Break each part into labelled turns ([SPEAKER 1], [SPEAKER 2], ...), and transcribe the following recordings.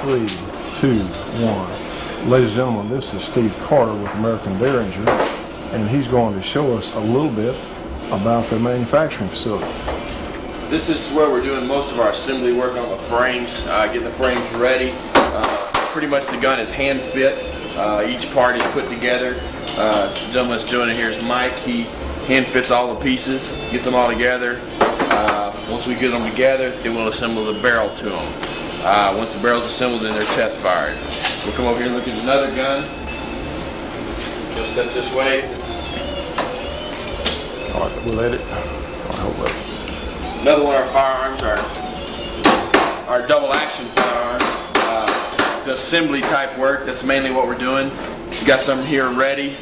[SPEAKER 1] 3, 2, 1. Ladies and gentlemen, this is Steve Carter with American Derringer, and he's going to show us a little bit about their manufacturing facility.
[SPEAKER 2] This is where we're doing most of our assembly work on the frames, getting the frames ready. Pretty much the gun is hand fit. Each part is put together. The gentleman that's doing it here is Mike. He hand fits all the pieces, gets them all together. Once we get them together, then we'll assemble the barrel to them. Once the barrel's assembled, then they're test fired. We'll come over here and look at another gun. Just step this way.
[SPEAKER 1] All right, we'll edit.
[SPEAKER 2] Another one of our firearms, our double action firearm. The assembly type work, that's mainly what we're doing. He's got some here ready.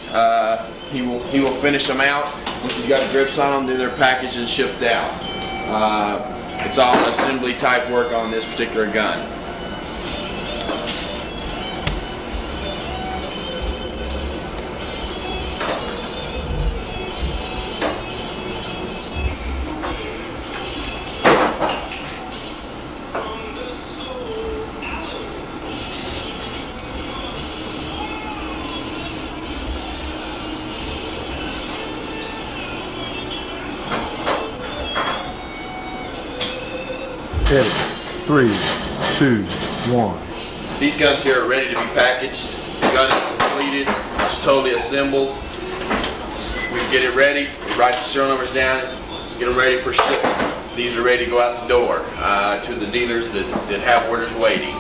[SPEAKER 2] He will finish them out. Once he's got the grips on them, then they're packaged and shipped out. It's all assembly type work on this particular gun.
[SPEAKER 1] Edit. 3, 2, 1.
[SPEAKER 2] These guns here are ready to be packaged. The gun is completed. It's totally assembled. We get it ready. We write the serial numbers down. Get them ready for shipment. These are ready to go out the door to the dealers that have orders waiting.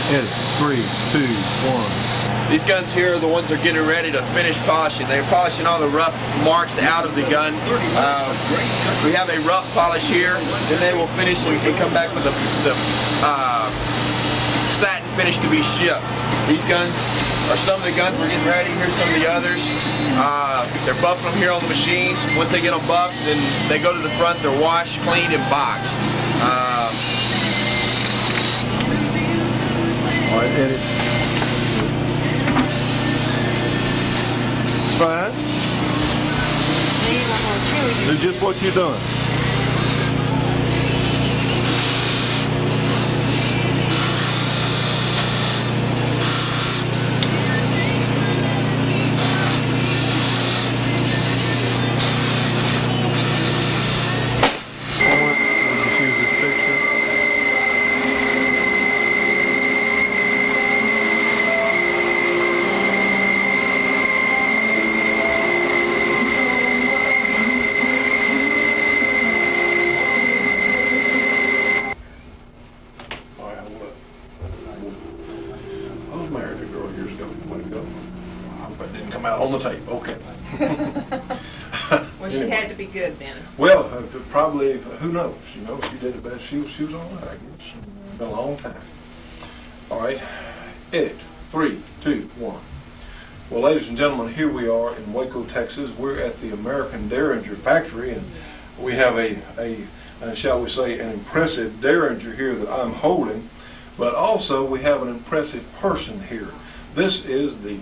[SPEAKER 1] Edit. 3, 2, 1.
[SPEAKER 2] These guns here are the ones that are getting ready to finish polishing. They're polishing all the rough marks out of the gun. We have a rough polish here, then they will finish and come back with the satin finish to be shipped. These guns are some of the guns we're getting ready. Here's some of the others. They're buffing them here on the machines. Once they get them buffed, then they go to the front. They're washed, cleaned, and boxed.
[SPEAKER 1] All right, edit. It's fine. Do just what you've done. Come out on the tape. Okay.
[SPEAKER 3] Well, she had to be good then.
[SPEAKER 1] Well, probably, who knows? You know, she did the best. She was all right, I guess. It's been a long time. All right. Edit. 3, 2, 1. Well, ladies and gentlemen, here we are in Waco, Texas. We're at the American Derringer factory, and we have shall we say, an impressive Derringer here that I'm holding, but also we have an impressive person here. This is the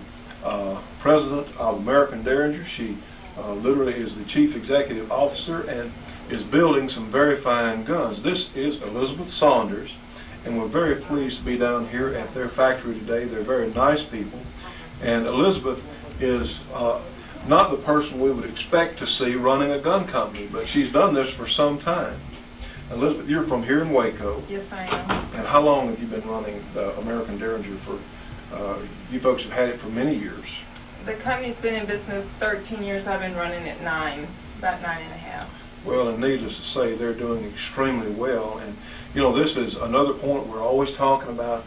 [SPEAKER 1] president of American Derringer. She literally is the chief executive officer and is building some very fine guns. This is Elizabeth Saunders, and we're very pleased to be down here at their factory today. They're very nice people, and Elizabeth is not the person we would expect to see running a gun company, but she's done this for some time. Elizabeth, you're from here in Waco.
[SPEAKER 3] Yes, I am.
[SPEAKER 1] And how long have you been running the American Derringer for? You folks have had it for many years.
[SPEAKER 3] The company's been in business 13 years. I've been running it about 9.5.
[SPEAKER 1] Well, and needless to say, they're doing extremely well. And you know, this is another point we're always talking about.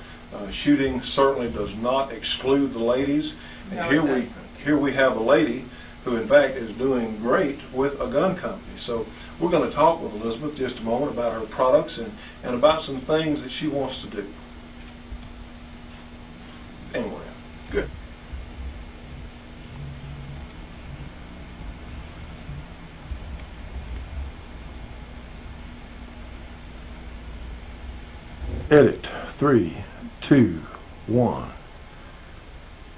[SPEAKER 1] Shooting certainly does not exclude the ladies. And
[SPEAKER 3] No,
[SPEAKER 1] here we have a lady who, in fact, is doing great with a gun company. So we're going to talk with Elizabeth just a moment about her products and about some things that she wants to do. Anyway, good. Edit 3, 2, 1.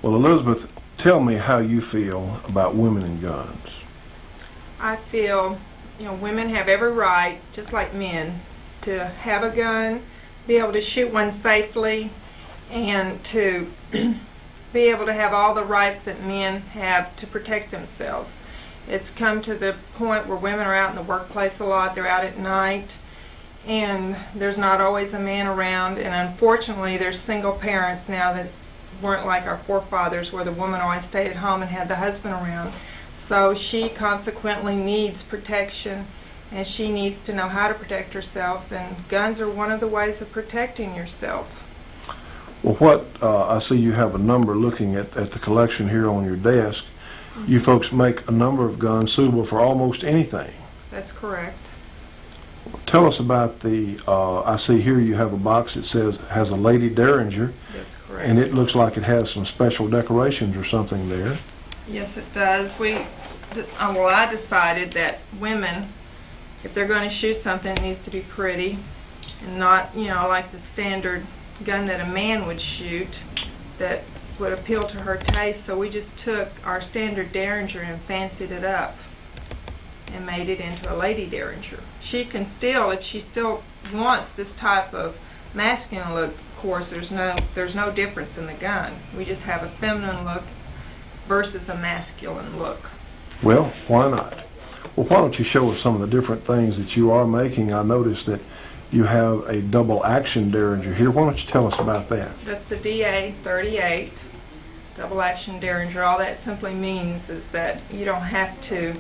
[SPEAKER 1] Well, Elizabeth, tell me how you feel about women and guns.
[SPEAKER 3] I feel, women have every right, just like men, to have a gun, be able to shoot one safely, and to be able to have all the rights that men have to protect themselves. It's come to the point where women are out in the workplace a lot. They're out at night, and there's not always a man around, and unfortunately there's single parents now that weren't like our forefathers where the woman always stayed at home and had the husband around. So she consequently needs protection, and she needs to know how to protect herself, and guns are one of the ways of protecting yourself.
[SPEAKER 1] Well, I see you have a number looking at the collection here on your desk. You folks make a number of guns suitable for almost anything.
[SPEAKER 3] That's correct.
[SPEAKER 1] Tell us about I see here you have a box that has a Lady Derringer.
[SPEAKER 3] That's correct.
[SPEAKER 1] And it looks like it has some special decorations or something there.
[SPEAKER 3] Yes, it does. I decided that women, if they're going to shoot something, it needs to be pretty and not, like the standard gun that a man would shoot that would appeal to her taste. So we just took our standard Derringer and fancied it up and made it into a Lady Derringer. She can still, if she still wants this type of masculine look, of course, there's no difference in the gun. We just have a feminine look versus a masculine look.
[SPEAKER 1] Well, why not? Well, why don't you show us some of the different things that you are making? I noticed that you have a double action Derringer here. Why don't you tell us about that?
[SPEAKER 3] That's the DA-38 double action Derringer. All that simply means is that you don't have to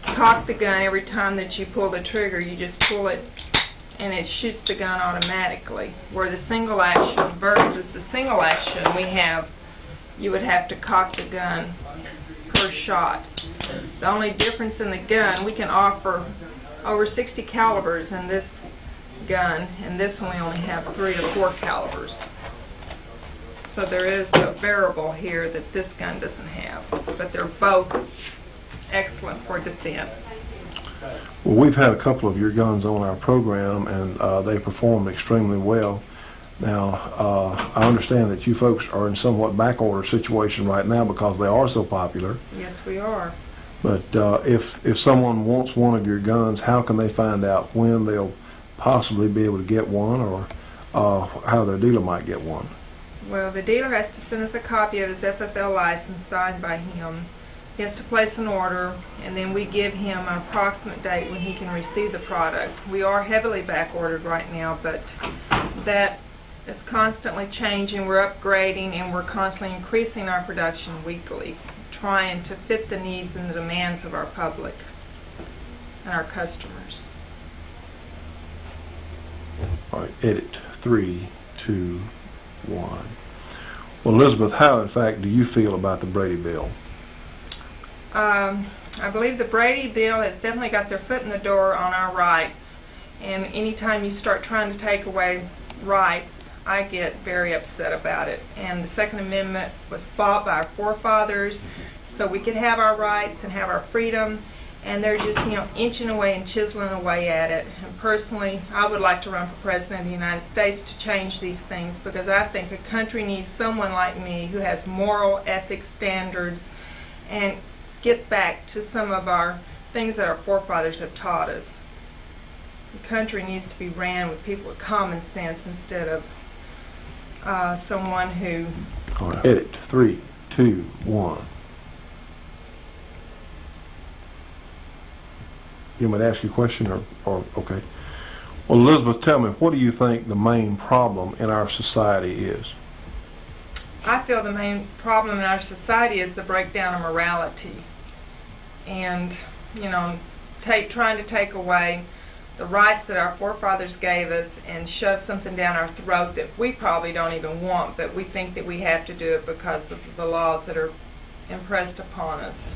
[SPEAKER 3] cock the gun every time that you pull the trigger. You just pull it and it shoots the gun automatically. Where the single action versus the single action you would have to cock the gun per shot. The only difference in the gun, we can offer over 60 calibers in this gun, and this one we only have 3 to 4 calibers. So there is a variable here that this gun doesn't have, but they're both excellent for defense.
[SPEAKER 1] Well, we've had a couple of your guns on our program, and they performed extremely well. Now, I understand that you folks are in somewhat backorder situation right now because they are so popular.
[SPEAKER 3] Yes, we are.
[SPEAKER 1] But if someone wants one of your guns, how can they find out when they'll possibly be able to get one, or how their dealer might get one?
[SPEAKER 3] Well, the dealer has to send us a copy of his FFL license signed by him. He has to place an order, and then we give him an approximate date when he can receive the product. We are heavily back-ordered right now, but that is constantly changing. We're upgrading, and we're constantly increasing our production weekly, trying to fit the needs and the demands of our public and our customers.
[SPEAKER 1] All right, edit 3, 2, 1. Well, Elizabeth, how in fact do you feel about the Brady bill?
[SPEAKER 3] I believe the Brady bill has definitely got their foot in the door on our rights, and anytime you start trying to take away rights I get very upset about it. And the Second Amendment was fought by our forefathers so we could have our rights and have our freedom, and they're just, inching away and chiseling away at it. And personally, I would like to run for President of the United States to change these things, because I think a country needs someone like me who has moral, ethics, standards, and get back to some of our things that our forefathers have taught us. The country needs to be ran with people with common sense instead of someone who...
[SPEAKER 1] All right. Edit. 3, 2, 1. You want me to ask you a question, or okay? Well, Elizabeth, tell me, what do you think the main problem in our society is?
[SPEAKER 3] I feel the main problem in our society is the breakdown of morality, and trying to take away the rights that our forefathers gave us and shove something down our throat that we probably don't even want, but we think that we have to do it because of the laws that are impressed upon us.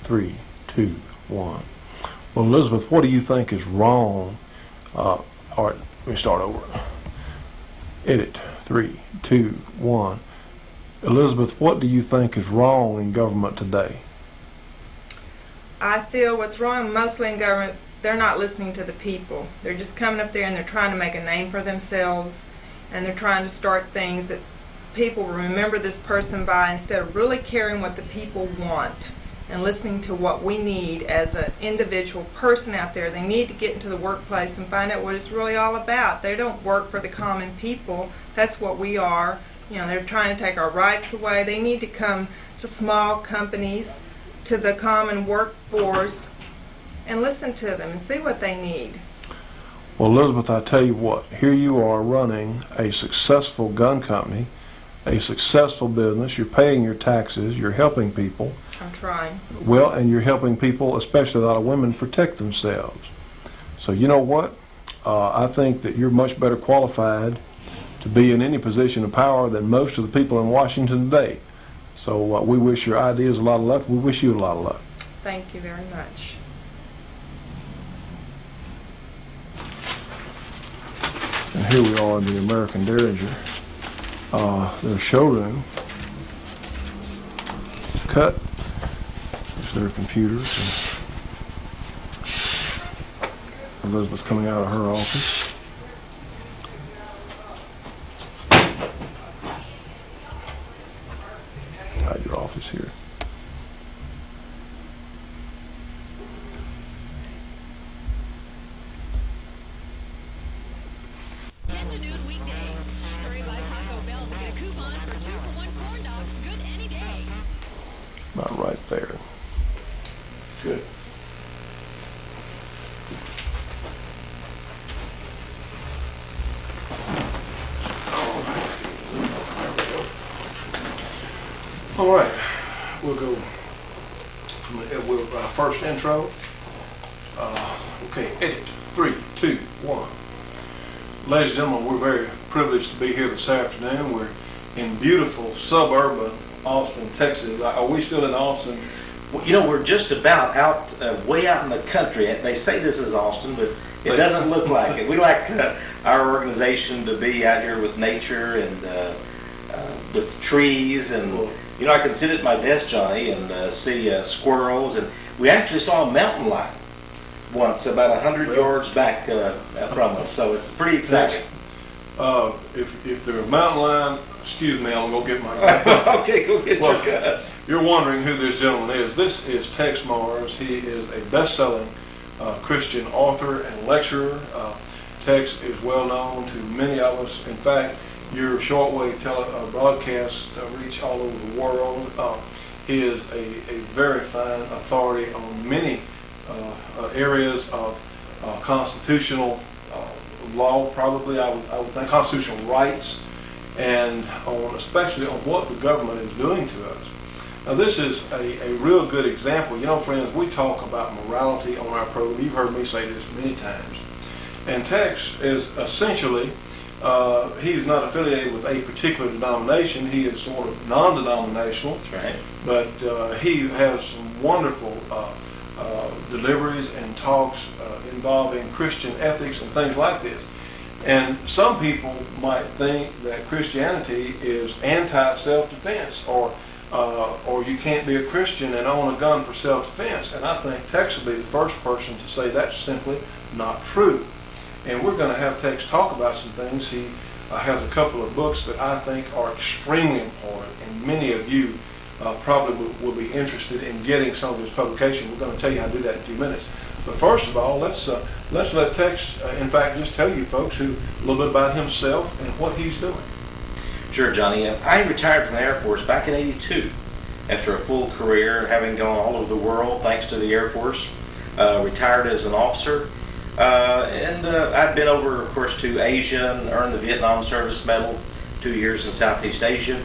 [SPEAKER 1] 3, 2, 1. Well, Elizabeth, what do you think is wrong? All right, let me start over. Edit. 3, 2, 1. Elizabeth, what do you think is wrong in government today?
[SPEAKER 3] I feel what's wrong mostly in government, they're not listening to the people. They're just coming up there and they're trying to make a name for themselves, and they're trying to start things that people will remember this person by, instead of really caring what the people want and listening to what we need as an individual person out there. They need to get into the workplace and find out what it's really all about. They don't work for the common people. That's what we are. They're trying to take our rights away. They need to come to small companies, to the common workforce, and listen to them and see what they need.
[SPEAKER 1] Well, Elizabeth, I tell you what, here you are running a successful gun company, a successful business, you're paying your taxes, you're helping people.
[SPEAKER 3] I'm trying.
[SPEAKER 1] Well, and you're helping people, especially a lot of women, protect themselves. So you know what? I think that you're much better qualified to be in any position of power than most of the people in Washington today. So we wish your ideas a lot of luck. We wish you a lot of luck.
[SPEAKER 3] Thank you very much.
[SPEAKER 1] And here we are in the American Derringer. Their showroom. Cut. There's their computers. And Elizabeth's coming out of her office. Got your office here.
[SPEAKER 4] Weekdays. Hurry by Taco Bell to get a coupon for 2-for-1 corn dogs. Good any day.
[SPEAKER 1] About right there. Good. All right, we'll go from our first intro. Okay, edit. 3, 2, 1. Ladies and gentlemen, we're very privileged to be here this afternoon. We're in beautiful suburban Austin, Texas. Are we still in Austin?
[SPEAKER 5] Well, we're just about out, way out in the country. They say this is Austin, but it doesn't look like it. We like our organization to be out here with nature and with trees. And, I can sit at my desk, Johnny, and see squirrels. And we actually saw a mountain lion once, about 100 yards back from us. So it's pretty exciting.
[SPEAKER 1] If they're a mountain lion, excuse me, I'm going to go get my gun.
[SPEAKER 5] Okay, go get your gun.
[SPEAKER 1] You're wondering who this gentleman is. This is Tex Mars. He is a best-selling Christian author and lecturer. Tex is well known to many of us. In fact, your shortwave broadcasts reach all over the world. He is a very fine authority on many areas of constitutional law, probably I would think constitutional rights, and especially on what the government is doing to us. Now, this is a real good example. Friends, we talk about morality on our program. You've heard me say this many times. And Tex is essentially, he is not affiliated with a particular denomination. He is sort of non-denominational.
[SPEAKER 5] That's right.
[SPEAKER 1] But he has some wonderful deliveries and talks involving Christian ethics and things like this. And some people might think that Christianity is anti-self-defense, or you can't be a Christian and own a gun for self-defense. And I think Tex will be the first person to say that's simply not true. And we're going to have Tex talk about some things. He has a couple of books that I think are extremely important, and many of you probably will be interested in getting some of his publication. We're going to tell you how to do that in a few minutes. But first of all, let's let Tex, in fact, just tell you folks a little bit about himself and what he's doing.
[SPEAKER 5] Sure, Johnny. I retired from the Air Force back in '82 after a full career, having gone all over the world thanks to the Air Force. Retired as an officer. And I'd been over, of course, to Asia and earned the Vietnam Service Medal, 2 years in Southeast Asia.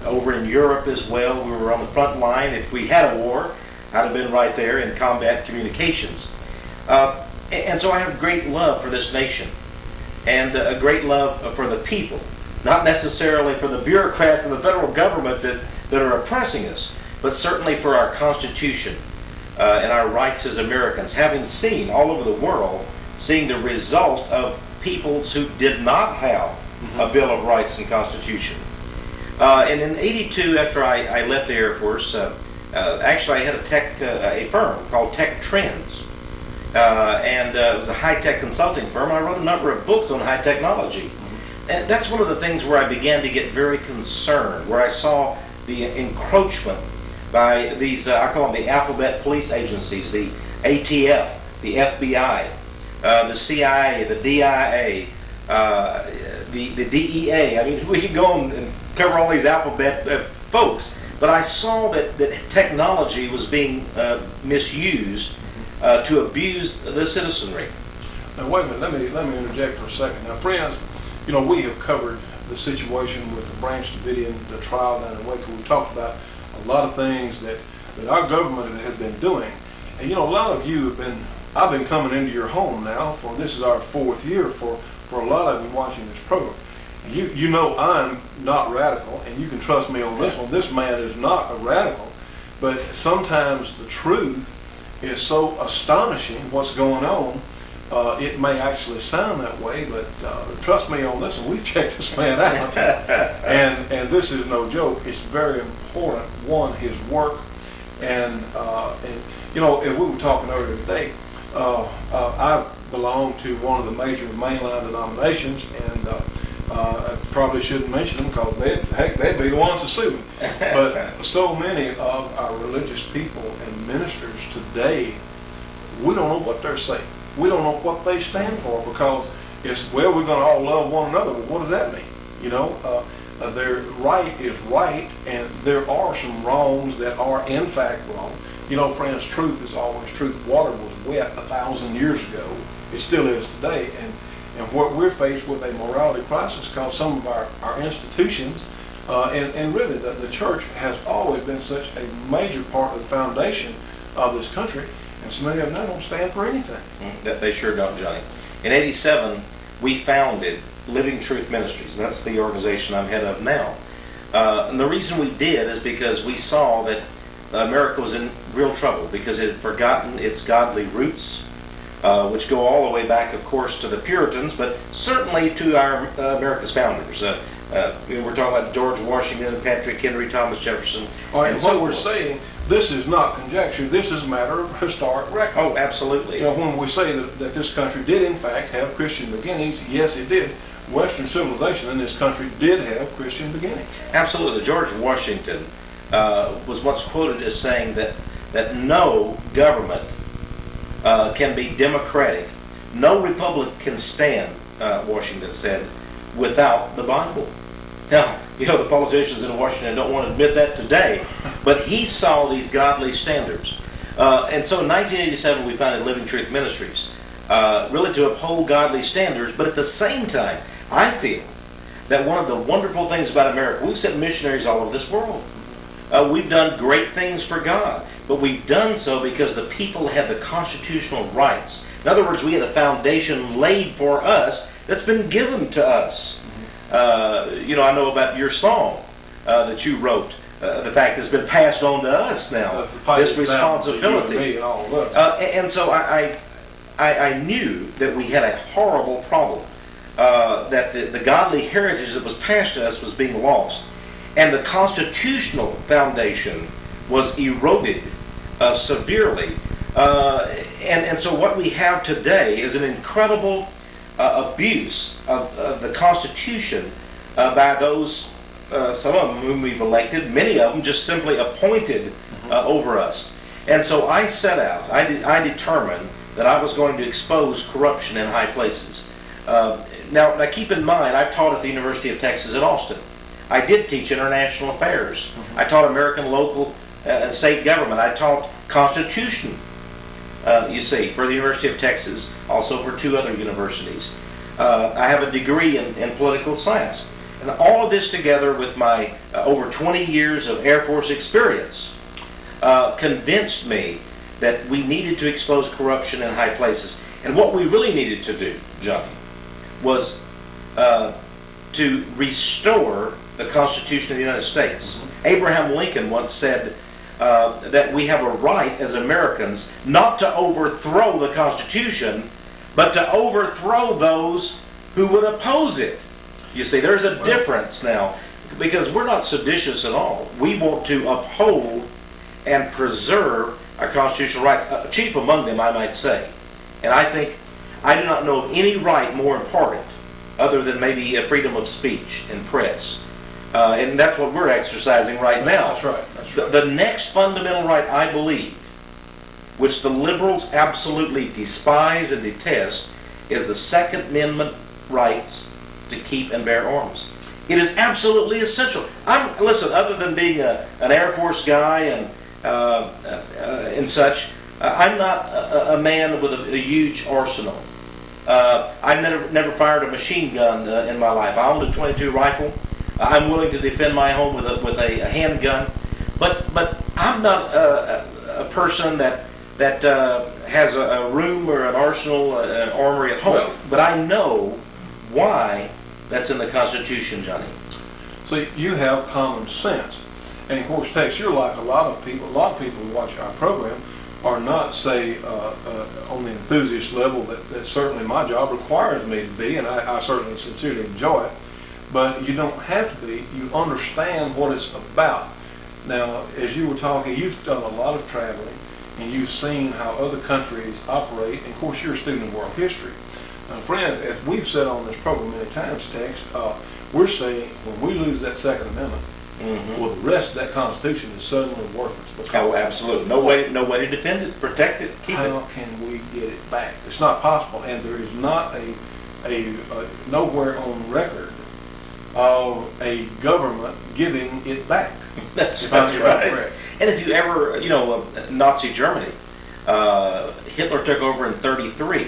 [SPEAKER 5] Over in Europe as well, we were on the front line. If we had a war, I'd have been right there in combat communications. And so I have great love for this nation, and a great love for the people. Not necessarily for the bureaucrats and the federal government that are oppressing us, but certainly for our Constitution and our rights as Americans. Having seen all over the world, seeing the result of peoples who did not have a Bill of Rights and Constitution. And in '82, after I left the Air Force, actually I had a firm called Tech Trends. And it was a high-tech consulting firm. I wrote a number of books on high technology. And that's one of the things where I began to get very concerned, where I saw the encroachment by these, I call them the alphabet police agencies, the ATF, the FBI, the CIA, the DIA, the DEA. I mean, we could go on and cover all these alphabet folks. But I saw that technology was being misused to abuse the citizenry.
[SPEAKER 1] Now wait a minute, let me interject for a second. Now friends, you know, we have covered the situation with the Branch Davidian, the trial down in Waco. We talked about a lot of things that our government has been doing. And you know, a lot of you have been, I've been coming into your home now, for this is our 4th year for a lot of you watching this program. And you know I'm not radical, and you can trust me on this one. This man is not a radical, but sometimes the truth is so astonishing what's going on. It may actually sound that way, but trust me on this one. We've checked this man out, and this is no joke. It's very important. One, his work, and you know, if we were talking earlier today, I belong to one of the major mainline denominations, and I probably shouldn't mention them because they'd be the ones to sue me. But so many of our religious people and ministers today, we don't know what they're saying. We don't know what they stand for, because it's, well, we're going to all love one another. Well, what does that mean? You know, their right is right, and there are some wrongs that are in fact wrong. You know, friends, truth is always truth. Water was wet 1,000 years ago. It still is today. And what we're faced with a morality crisis because some of our institutions, and really the church has always been such a major part of the foundation of this country. And so many of them don't stand for anything.
[SPEAKER 5] That they sure don't, Johnny. In '87, we founded Living Truth Ministries. That's the organization I'm head of now. And the reason we did is because we saw that America was in real trouble because it had forgotten its godly roots, which go all the way back, of course, to the Puritans, but certainly to our America's founders. We're talking about George Washington, Patrick Henry, Thomas Jefferson.
[SPEAKER 1] All right,
[SPEAKER 5] and
[SPEAKER 1] and
[SPEAKER 5] so
[SPEAKER 1] what we're
[SPEAKER 5] forth.
[SPEAKER 1] saying, this is not conjecture. This is a matter of historic record.
[SPEAKER 5] Oh, absolutely.
[SPEAKER 1] You know, when we say that this country did in fact have Christian beginnings, yes, it did. Western civilization in this country did have Christian beginnings.
[SPEAKER 5] Absolutely. George Washington was once quoted as saying that no government can be democratic. No republic can stand, Washington said, without the Bible. Now, you know, the politicians in Washington don't want to admit that today, but he saw these godly standards. And so in 1987, we founded Living Truth Ministries, really to uphold godly standards, but at the same time, I feel that one of the wonderful things about America, we've sent missionaries all over this world. We've done great things for God, but we've done so because the people had the constitutional rights. In other words, we had a foundation laid for us that's been given to us. You know, I know about your song that you wrote, the fact that it's been passed on to us now, this responsibility.
[SPEAKER 1] And all of us.
[SPEAKER 5] And so I I knew that we had a horrible problem, that the godly heritage that was passed to us was being lost, and the constitutional foundation was eroded severely. And so what we have today is an incredible abuse of the Constitution by those, some of them whom we've elected, many of them just simply appointed over us. And so I set out, I determined that I was going to expose corruption in high places. Now keep in mind, I've taught at the University of Texas at Austin. I did teach international affairs. I taught American local and state government. I taught Constitution, you see, for the University of Texas, also for 2 other universities. I have a degree in political science. And all of this together with my over 20 years of Air Force experience convinced me that we needed to expose corruption in high places. And what we really needed to do, Johnny, was to restore the Constitution of the United States. Abraham Lincoln once said that we have a right as Americans not to overthrow the Constitution, but to overthrow those who would oppose it. You see, there's a difference now, because we're not seditious at all. We want to uphold and preserve our constitutional rights, chief among them, I might say. And I think, I do not know of any right more important, other than maybe freedom of speech and press. And that's what we're exercising right now.
[SPEAKER 1] That's right. That's right.
[SPEAKER 5] The next fundamental right, I believe, which the liberals absolutely despise and detest, is the Second Amendment rights to keep and bear arms. It is absolutely essential. Listen, other than being an Air Force guy and such, I'm not a man with a huge arsenal. I've never fired a machine gun in my life. I owned a .22 rifle. I'm willing to defend my home with a handgun, but I'm not a person that has a room or an arsenal, an armory at home.
[SPEAKER 1] Well,
[SPEAKER 5] but I know why that's in the Constitution, Johnny.
[SPEAKER 1] See, you have common sense. And of course, Tex, you're like a lot of people who watch our program are not, say, on the enthusiast level that certainly my job requires me to be, and I certainly sincerely enjoy it. But you don't have to be. You understand what it's about. Now, as you were talking, you've done a lot of traveling, and you've seen how other countries operate. And of course, you're a student of world history. Friends, as we've said on this program many times, Tex, we're saying when we lose that Second Amendment, well, the rest of that Constitution is suddenly worthless.
[SPEAKER 5] Oh, absolutely. No way to defend it, protect it, keep it.
[SPEAKER 1] How can we get it back? It's not possible, and there is not a nowhere on record of a government giving it back.
[SPEAKER 5] That's
[SPEAKER 1] If I'm
[SPEAKER 5] right.
[SPEAKER 1] correct.
[SPEAKER 5] And if you ever, Nazi Germany, Hitler took over in 1933.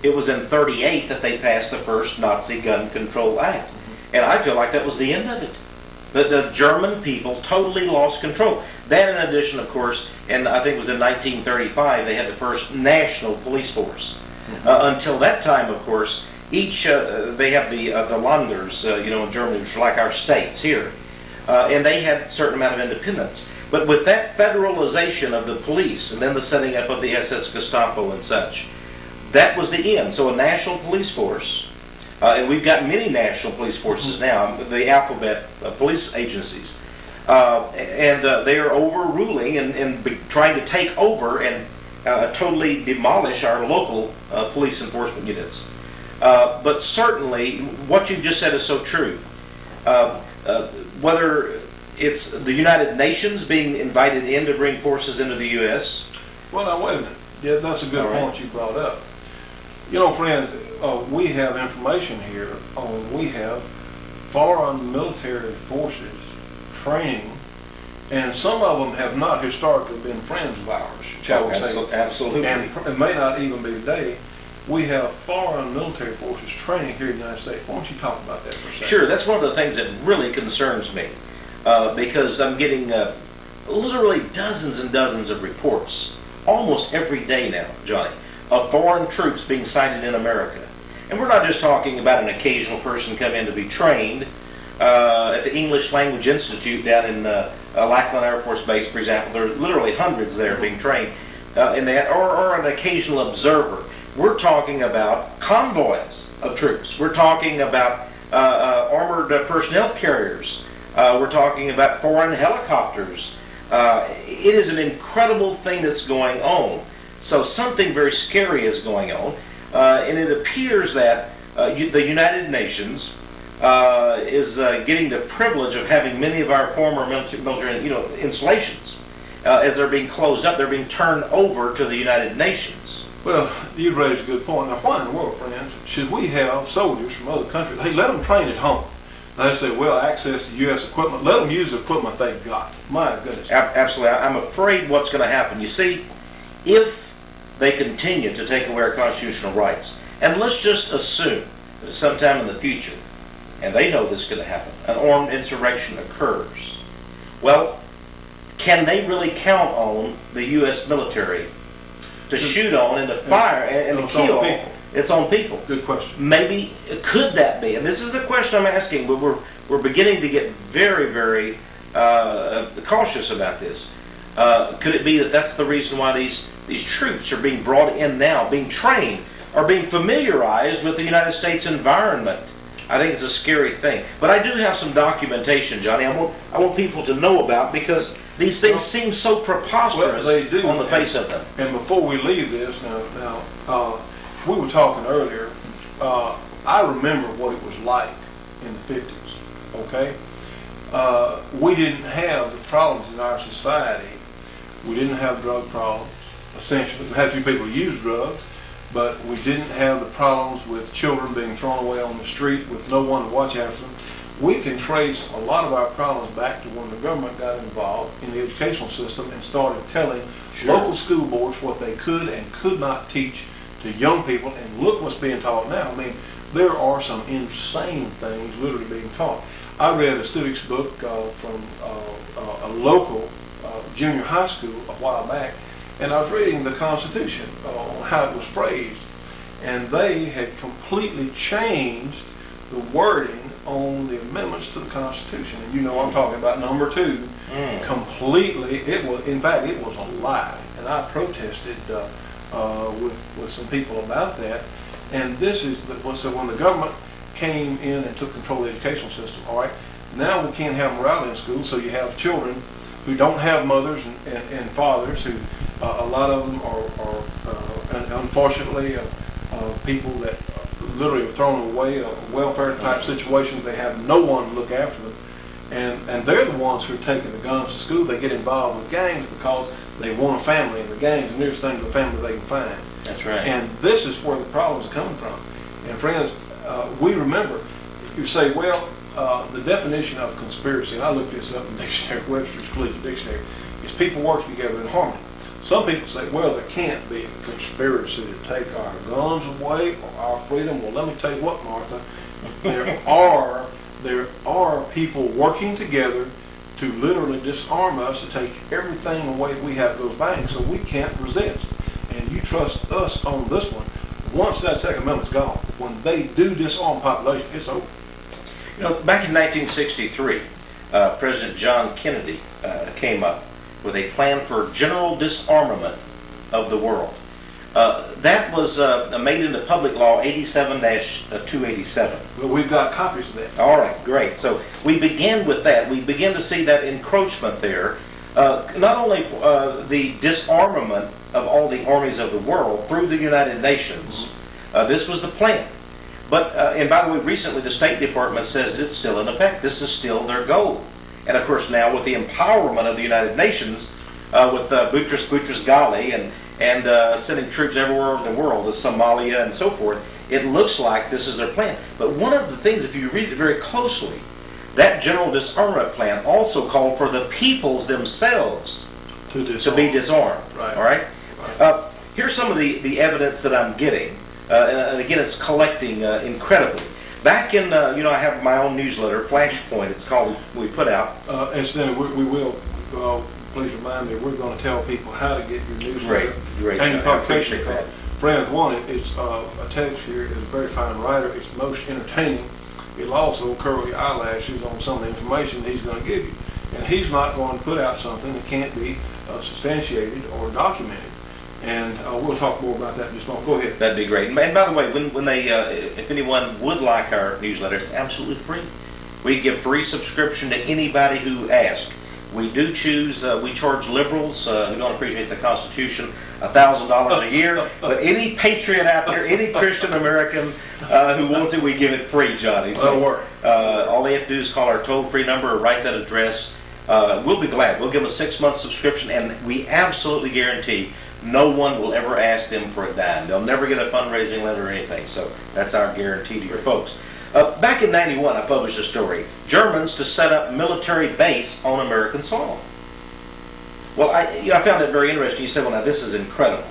[SPEAKER 5] It was in 1938 that they passed the first Nazi Gun Control Act. And I feel like that was the end of it. The German people totally lost control. That, in addition, of course, and I think it was in 1935, they had the first national police force. Until that time, of course, each they have the Landers, in Germany, which are like our states here, and they had a certain amount of independence. But with that federalization of the police, and then the setting up of the SS Gestapo and such, that was the end. So a national police force. And we've got many national police forces now, the alphabet police agencies. And they are overruling and trying to take over and totally demolish our local police enforcement units. But certainly, what you just said is so true. Whether it's the United Nations being invited in to bring forces into the U.S.
[SPEAKER 1] Well, now, wait a minute. Yeah, that's a good point you brought up. Friends, we have information here we have foreign military forces training, and some of them have not historically been friends of ours, shall we say.
[SPEAKER 5] Absolutely.
[SPEAKER 1] And it may not even be today. We have foreign military forces training here in the United States. Why don't you talk about that for a second?
[SPEAKER 5] Sure, that's one of the things that really concerns me, because I'm getting literally dozens and dozens of reports, almost every day now, Johnny, of foreign troops being sighted in America. And we're not just talking about an occasional person come in to be trained. At the English Language Institute down in Lackland Air Force Base, for example, there are literally hundreds there being trained in that, or an occasional observer. We're talking about convoys of troops. We're talking about armored personnel carriers. We're talking about foreign helicopters. It is an incredible thing that's going on. So something very scary is going on. And it appears that the United Nations is getting the privilege of having many of our former military installations. As they're being closed up, they're being turned over to the United Nations.
[SPEAKER 1] Well, you've raised a good point. Now, why in the world, friends, should we have soldiers from other countries? Hey, let them train at home. Now, they say, well, access to U.S. equipment. Let them use the equipment they've got. My goodness.
[SPEAKER 5] Absolutely. I'm afraid what's going to happen. You see, if they continue to take away our constitutional rights, and let's just assume that sometime in the future, and they know this is going to happen, an armed insurrection occurs, well, can they really count on the U.S. military to shoot on and to fire and to kill? It's on people.
[SPEAKER 1] Good question.
[SPEAKER 5] Maybe, could that be? And this is the question I'm asking, but we're beginning to get very, very cautious about this. Could it be that that's the reason why these troops are being brought in now, being trained, or being familiarized with the United States environment? I think it's a scary thing. But I do have some documentation, Johnny, I want people to know about, because these things seem so preposterous on the face of them.
[SPEAKER 1] And before we leave this, now we were talking earlier, I remember what it was like in the 50s, okay? We didn't have the problems in our society. We didn't have drug problems, essentially. We had a few people who used drugs, but we didn't have the problems with children being thrown away on the street with no one to watch after them. We can trace a lot of our problems back to when the government got involved in the educational system and started telling local school boards what they could and could not teach to young people. And look what's being taught now. I mean, there are some insane things literally being taught. I read a civics book from a local junior high school a while back, and I was reading the Constitution on how it was phrased, and they had completely changed the wording on the amendments to the Constitution. And you know I'm talking about number 2. Completely, it was, in fact, it was a lie, and I protested with some people about that. And this is so when the government came in and took control of the educational system, all right, now we can't have morality in schools, so you have children who don't have mothers and fathers, who a lot of them are unfortunately people that literally are thrown away, welfare type situations. They have no one to look after them, and they're the ones who are taking the guns to school. They get involved with gangs because they want a family, and the gangs are the nearest thing to a family they can find.
[SPEAKER 5] That's right.
[SPEAKER 1] And this is where the problems are coming from. And friends, we remember, you say, well, the definition of conspiracy, and I looked this up in the dictionary, Webster's Collegiate Dictionary, is people working together in harmony. Some people say, well, there can't be a conspiracy to take our guns away or our freedom. Well, let me tell you what, Martha, there are people working together to literally disarm us, to take everything away we have those banks, so we can't resist. And you trust us on this one. Once that Second Amendment's gone, when they do disarm population, it's over.
[SPEAKER 5] You know, back in 1963, President John Kennedy came up with a plan for general disarmament of the world. That was made into Public Law 87-287.
[SPEAKER 1] Well, we've got copies of that.
[SPEAKER 5] All right, great. So we begin with that. We begin to see that encroachment there. Not only the disarmament of all the armies of the world through the United Nations, this was the plan. But, and by the way, recently the State Department says it's still in effect. This is still their goal. And of course now with the empowerment of the United Nations, with Boutros Ghali and sending troops everywhere in the world, to Somalia and so forth, it looks like this is their plan. But one of the things, if you read it very closely, that general disarmament plan also called for the peoples themselves to be disarmed.
[SPEAKER 1] Right.
[SPEAKER 5] All right? Here's some of the evidence that I'm getting. And again, it's collecting incredibly. Back in, I have my own newsletter, Flashpoint, it's called, we put out.
[SPEAKER 1] Incidentally, we will, please remind me, we're going to tell people how to get your newsletter.
[SPEAKER 5] Great.
[SPEAKER 1] And your
[SPEAKER 5] I
[SPEAKER 1] publication.
[SPEAKER 5] appreciate that.
[SPEAKER 1] Friends, one, it's a text here is a very fine writer. It's most entertaining. It'll also curl your eyelashes on some of the information he's going to give you. And he's not going to put out something that can't be substantiated or documented. And we'll talk more about that in just a moment. Go ahead.
[SPEAKER 5] That'd be great. And by the way, when they, if anyone would like our newsletter, it's absolutely free. We give free subscription to anybody who asks. We do choose, we charge liberals who don't appreciate the Constitution $1,000 a year, but any patriot out there, any Christian American who wants it, we give it free, Johnny. So
[SPEAKER 1] That'll work.
[SPEAKER 5] all they have to do is call our toll-free number or write that address. We'll be glad. We'll give them a 6-month subscription, and we absolutely guarantee no one will ever ask them for a dime. They'll never get a fundraising letter or anything. So that's our guarantee to your folks. Back in '91, I published a story, Germans to set up military base on American soil. Well, I found that very interesting. You said, well, now this is incredible.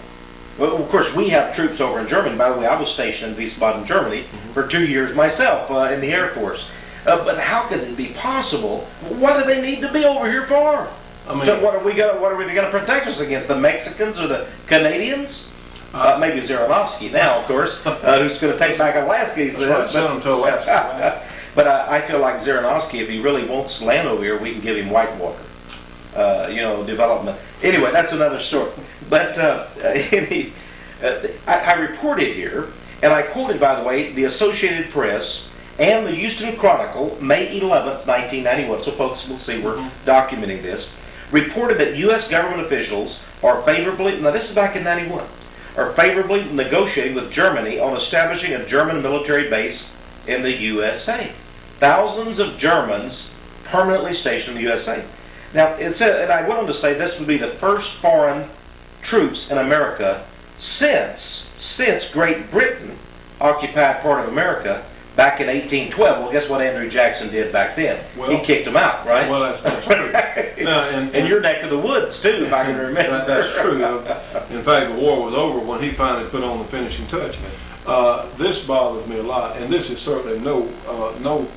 [SPEAKER 5] Well, of course, we have troops over in Germany. By the way, I was stationed in Wiesbaden, Germany for 2 years myself in the Air Force. But how could it be possible? What do they need to be over here for?
[SPEAKER 1] I mean,
[SPEAKER 5] So what are they going to protect us against? The Mexicans or the Canadians? Maybe Zaranovsky now, of course, who's going to take back Alaska, he says.
[SPEAKER 1] That's right, send them to Alaska.
[SPEAKER 5] But I feel like Zaranovsky, if he really wants land over here, we can give him whitewater, development. Anyway, that's another story. But I reported here, and I quoted, by the way, the Associated Press and the Houston Chronicle, May 11th, 1991, so folks will see we're documenting this, reported that U.S. government officials are favorably, now this is back in '91, are favorably negotiating with Germany on establishing a German military base in the USA. Thousands of Germans permanently stationed in the USA. Now, it said, and I went on to say this would be the first foreign troops in America since Great Britain occupied part of America back in 1812. Well, guess what Andrew Jackson did back then?
[SPEAKER 1] Well,
[SPEAKER 5] he kicked them out, right?
[SPEAKER 1] Well, that's true. No,
[SPEAKER 5] and your neck of the woods, too, if I can remember.
[SPEAKER 1] That's true. In fact, the war was over when he finally put on the finishing touch. This bothers me a lot, and this is certainly no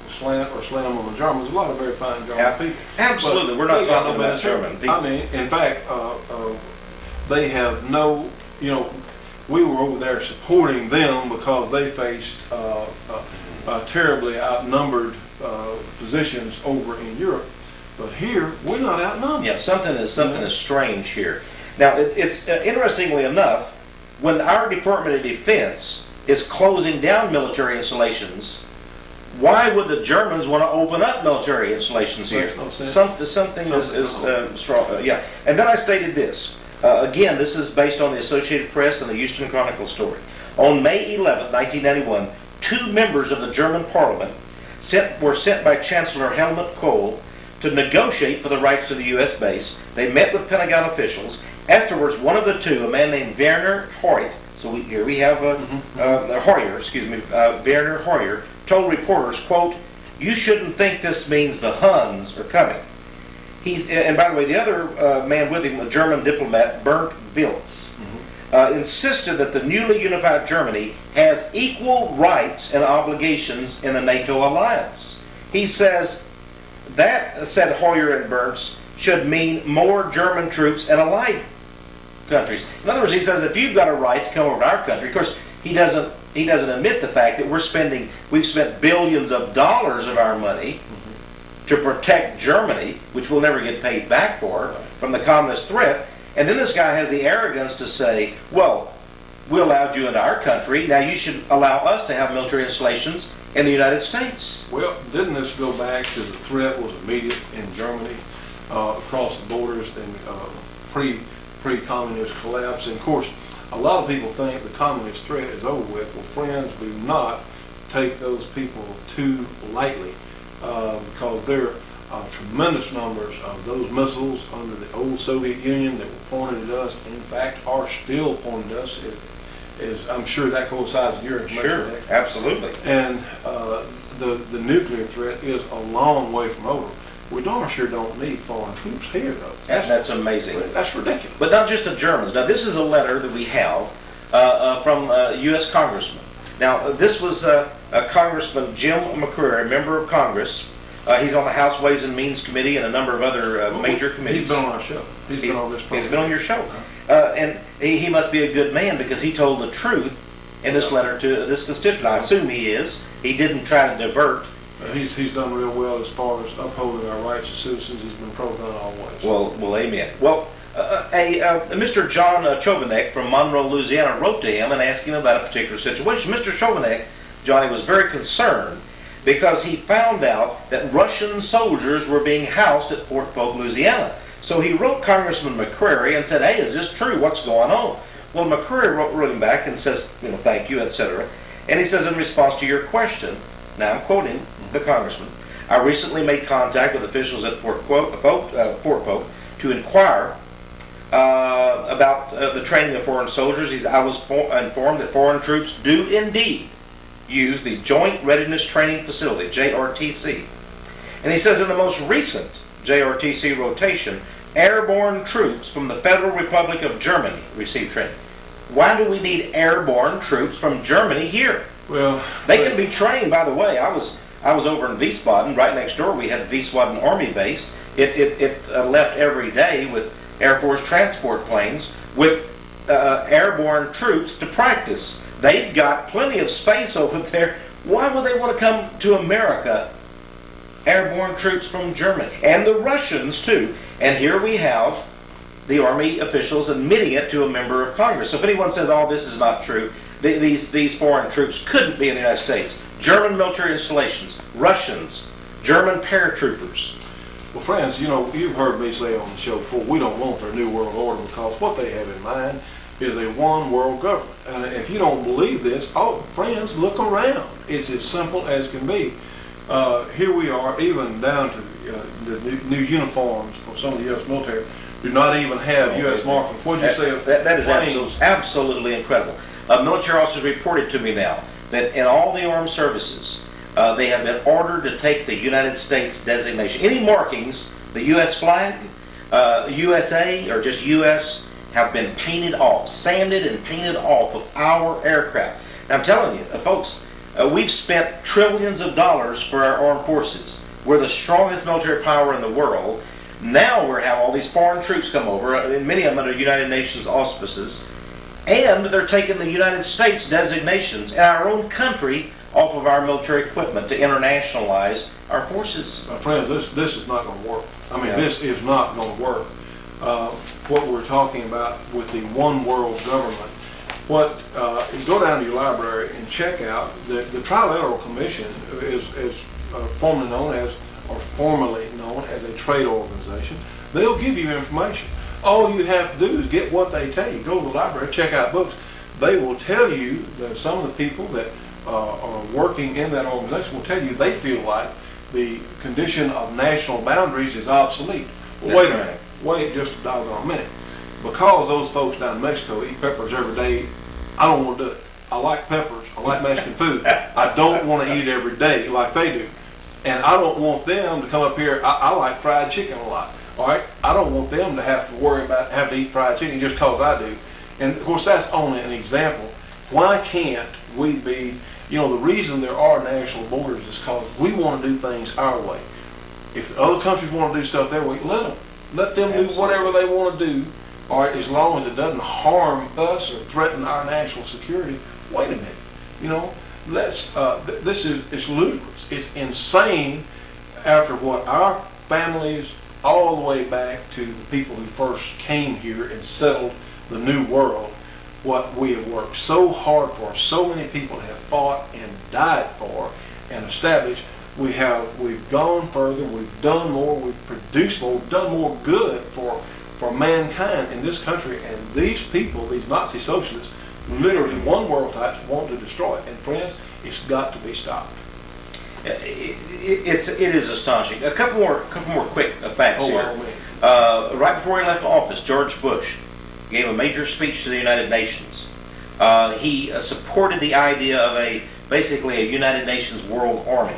[SPEAKER 1] slant or slam on the Germans. A lot of very fine German people.
[SPEAKER 5] Absolutely,
[SPEAKER 1] But
[SPEAKER 5] we're not
[SPEAKER 1] they got
[SPEAKER 5] talking
[SPEAKER 1] no
[SPEAKER 5] about German people.
[SPEAKER 1] I mean, in fact, they have no, we were over there supporting them because they faced terribly outnumbered positions over in Europe. But here, we're not outnumbered.
[SPEAKER 5] Yeah, something is strange here. Now, it's interestingly enough, when our Department of Defense is closing down military installations, why would the Germans want to open up military installations here?
[SPEAKER 1] Makes no sense.
[SPEAKER 5] Something is strong. Yeah, and then I stated this. Again, this is based on the Associated Press and the Houston Chronicle story. On May 11, 1991, 2 members of the German Parliament were sent by Chancellor Helmut Kohl to negotiate for the rights to the U.S. base. They met with Pentagon officials. Afterwards, one of the two, a man named Werner Hoyt, so here we have Werner Hoyer, told reporters, quote, "You shouldn't think this means the Huns are coming." And by the way, the other man with him, a German diplomat, Bernd Wiltz, insisted that the newly unified Germany has equal rights and obligations in the NATO alliance. He says, that, said Hoyer and Bernd, should mean more German troops and allied countries. In other words, he says if you've got a right to come over to our country, of course, he doesn't admit the fact that we've spent billions of dollars of our money to protect Germany, which we'll never get paid back for, from the communist threat. And then this guy has the arrogance to say, well, we allowed you into our country, now you should allow us to have military installations in the United States.
[SPEAKER 1] Well, didn't this go back to the threat was immediate in Germany, across the borders, and pre-communist collapse? And of course, a lot of people think the communist threat is over with. Well, friends, do not take those people too lightly, because there are tremendous numbers of those missiles under the old Soviet Union that were pointed at us, in fact, are still pointed at us. I'm sure that coincides with your information.
[SPEAKER 5] Sure, absolutely.
[SPEAKER 1] And the nuclear threat is a long way from over. We darn sure don't need foreign troops here, though.
[SPEAKER 5] That's amazing.
[SPEAKER 1] That's ridiculous.
[SPEAKER 5] But not just the Germans. Now, this is a letter that we have from a U.S. congressman. Now, this was Congressman Jim McCreary, a member of Congress. He's on the House Ways and Means Committee and a number of other major committees.
[SPEAKER 1] He's been on our show. He's been on this program.
[SPEAKER 5] He's been on your show. And he must be a good man because he told the truth in this letter to this constituent. I assume he is. He didn't try to divert.
[SPEAKER 1] He's done real well as far as upholding our rights as citizens. He's been pro-gun always.
[SPEAKER 5] Well, amen. Well, Mr. John Chovanec from Monroe, Louisiana, wrote to him and asked him about a particular situation. Mr. Chovanec, Johnny, was very concerned because he found out that Russian soldiers were being housed at Fort Polk, Louisiana. So he wrote Congressman McCreary and said, "Hey, is this true? What's going on?" Well, McCreary wrote him back and says, "Thank you, etc." And he says, "In response to your question," now I'm quoting the congressman, "I recently made contact with officials at Fort Polk to inquire about the training of foreign soldiers. I was informed that foreign troops do indeed use the Joint Readiness Training Facility, JRTC." And he says in the most recent JRTC rotation, airborne troops from the Federal Republic of Germany received training. Why do we need airborne troops from Germany here?
[SPEAKER 1] Well,
[SPEAKER 5] They can be trained, by the way. I was over in Wiesbaden, right next door. We had the Wiesbaden Army Base. It left every day with Air Force transport planes with airborne troops to practice. They've got plenty of space over there. Why would they want to come to America? Airborne troops from Germany and the Russians too. And here we have the Army officials admitting it to a member of Congress. So if anyone says, "Oh, this is not true," these foreign troops couldn't be in the United States. German military installations, Russians, German paratroopers.
[SPEAKER 1] well, friends, you've heard me say on the show before, we don't want their New World Order because what they have in mind is a one world government. And if you don't believe this, friends, look around. It's as simple as can be. Here we are, even down to the new uniforms for some of the U.S. military do not even have U.S. markings. What did you say?
[SPEAKER 5] That is absolutely incredible. Military officers reported to me now that in all the armed services, they have been ordered to take the United States designation. Any markings, the U.S. flag, USA, or just U.S., have been painted off, sanded and painted off of our aircraft. Now, I'm telling you, folks, we've spent trillions of dollars for our armed forces. We're the strongest military power in the world. Now we're having all these foreign troops come over, and many of them under United Nations auspices, and they're taking the United States designations in our own country off of our military equipment to internationalize our forces.
[SPEAKER 1] My friends, this is not going to work. I mean,
[SPEAKER 5] Yeah.
[SPEAKER 1] This is not going to work. What we're talking about with the one world government, you go down to your library and check out the Trilateral Commission is formerly known as a trade organization. They'll give you information. All you have to do is get what they tell you. Go to the library, check out books. They will tell you that some of the people that are working in that organization will tell you they feel like the condition of national boundaries is obsolete. Well, wait a minute. Wait just a doggone minute. Because those folks down in Mexico eat peppers every day, I don't want to do it. I like peppers. I like Mexican food. I don't want to eat it every day like they do. And I don't want them to come up here. I like fried chicken a lot. All right? I don't want them to have to worry about having to eat fried chicken just because I do. And, of course, that's only an example. Why can't we be, the reason there are national borders is because we want to do things our way. If the other countries want to do stuff their way, let them do whatever they want to do, all right, as long as it doesn't harm us or threaten our national security. Wait a minute. It's ludicrous. It's insane after what our families, all the way back to the people who first came here and settled the new world, what we have worked so hard for, so many people have fought and died for and established. We've gone further, we've done more, we've produced more, we've done more good for mankind in this country, and these people, these Nazi socialists, literally one world types want to destroy it. And friends, it's got to be stopped.
[SPEAKER 5] It is astonishing. A couple more quick facts here.
[SPEAKER 1] Well,
[SPEAKER 5] Right before he left office, George Bush gave a major speech to the United Nations. He supported the idea of basically a United Nations World Army,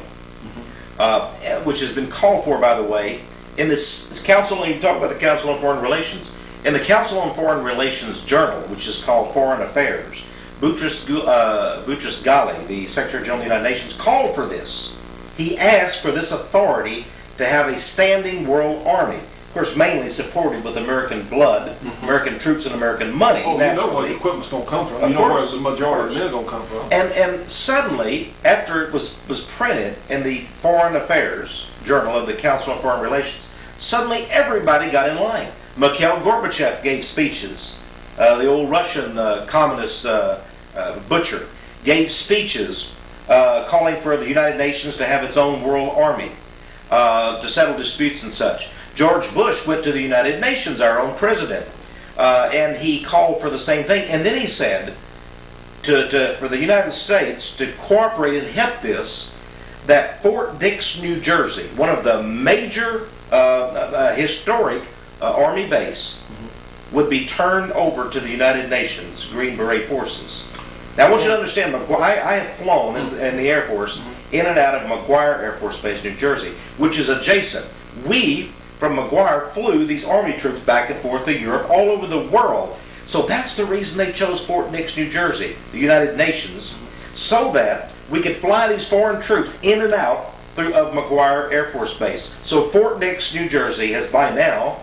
[SPEAKER 5] which has been called for, by the way, in this council. And you talk about the Council on Foreign Relations. In the Council on Foreign Relations Journal, which is called Foreign Affairs, Boutros Ghali, the Secretary General of the United Nations, called for this. He asked for this authority to have a standing world army. Of course, mainly supported with American blood, American troops, and American money.
[SPEAKER 1] Oh, you know where the equipment's going to come from. You know where the majority of the men are going to come from.
[SPEAKER 5] And suddenly, after it was printed in the Foreign Affairs Journal of the Council on Foreign Relations, suddenly everybody got in line. Mikhail Gorbachev gave speeches. The old Russian communist butcher gave speeches calling for the United Nations to have its own world army to settle disputes and such. George Bush went to the United Nations, our own president, and he called for the same thing. And then he said for the United States to cooperate and help this, that Fort Dix, New Jersey, one of the major historic Army base, would be turned over to the United Nations Green Beret forces. Now I want you to understand, I have flown in the Air Force in and out of McGuire Air Force Base, New Jersey, which is adjacent. We, from McGuire, flew these Army troops back and forth to Europe, all over the world. So that's the reason they chose Fort Dix, New Jersey, the United Nations, so that we could fly these foreign troops in and out of McGuire Air Force Base. So Fort Dix, New Jersey has by now,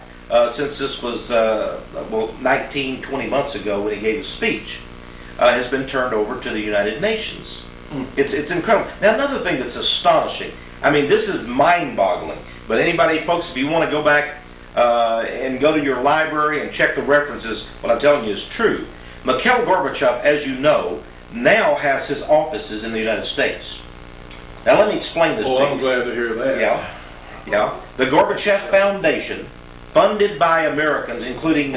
[SPEAKER 5] since this was 19, 20 months ago when he gave his speech, has been turned over to the United Nations. It's incredible. Now another thing that's astonishing, I mean this is mind-boggling, but anybody, folks, if you want to go back and go to your library and check the references, what I'm telling you is true. Mikhail Gorbachev, as you know, now has his offices in the United States. Now let me explain this to you.
[SPEAKER 1] I'm glad to hear that.
[SPEAKER 5] Yeah. The Gorbachev Foundation, funded by Americans, including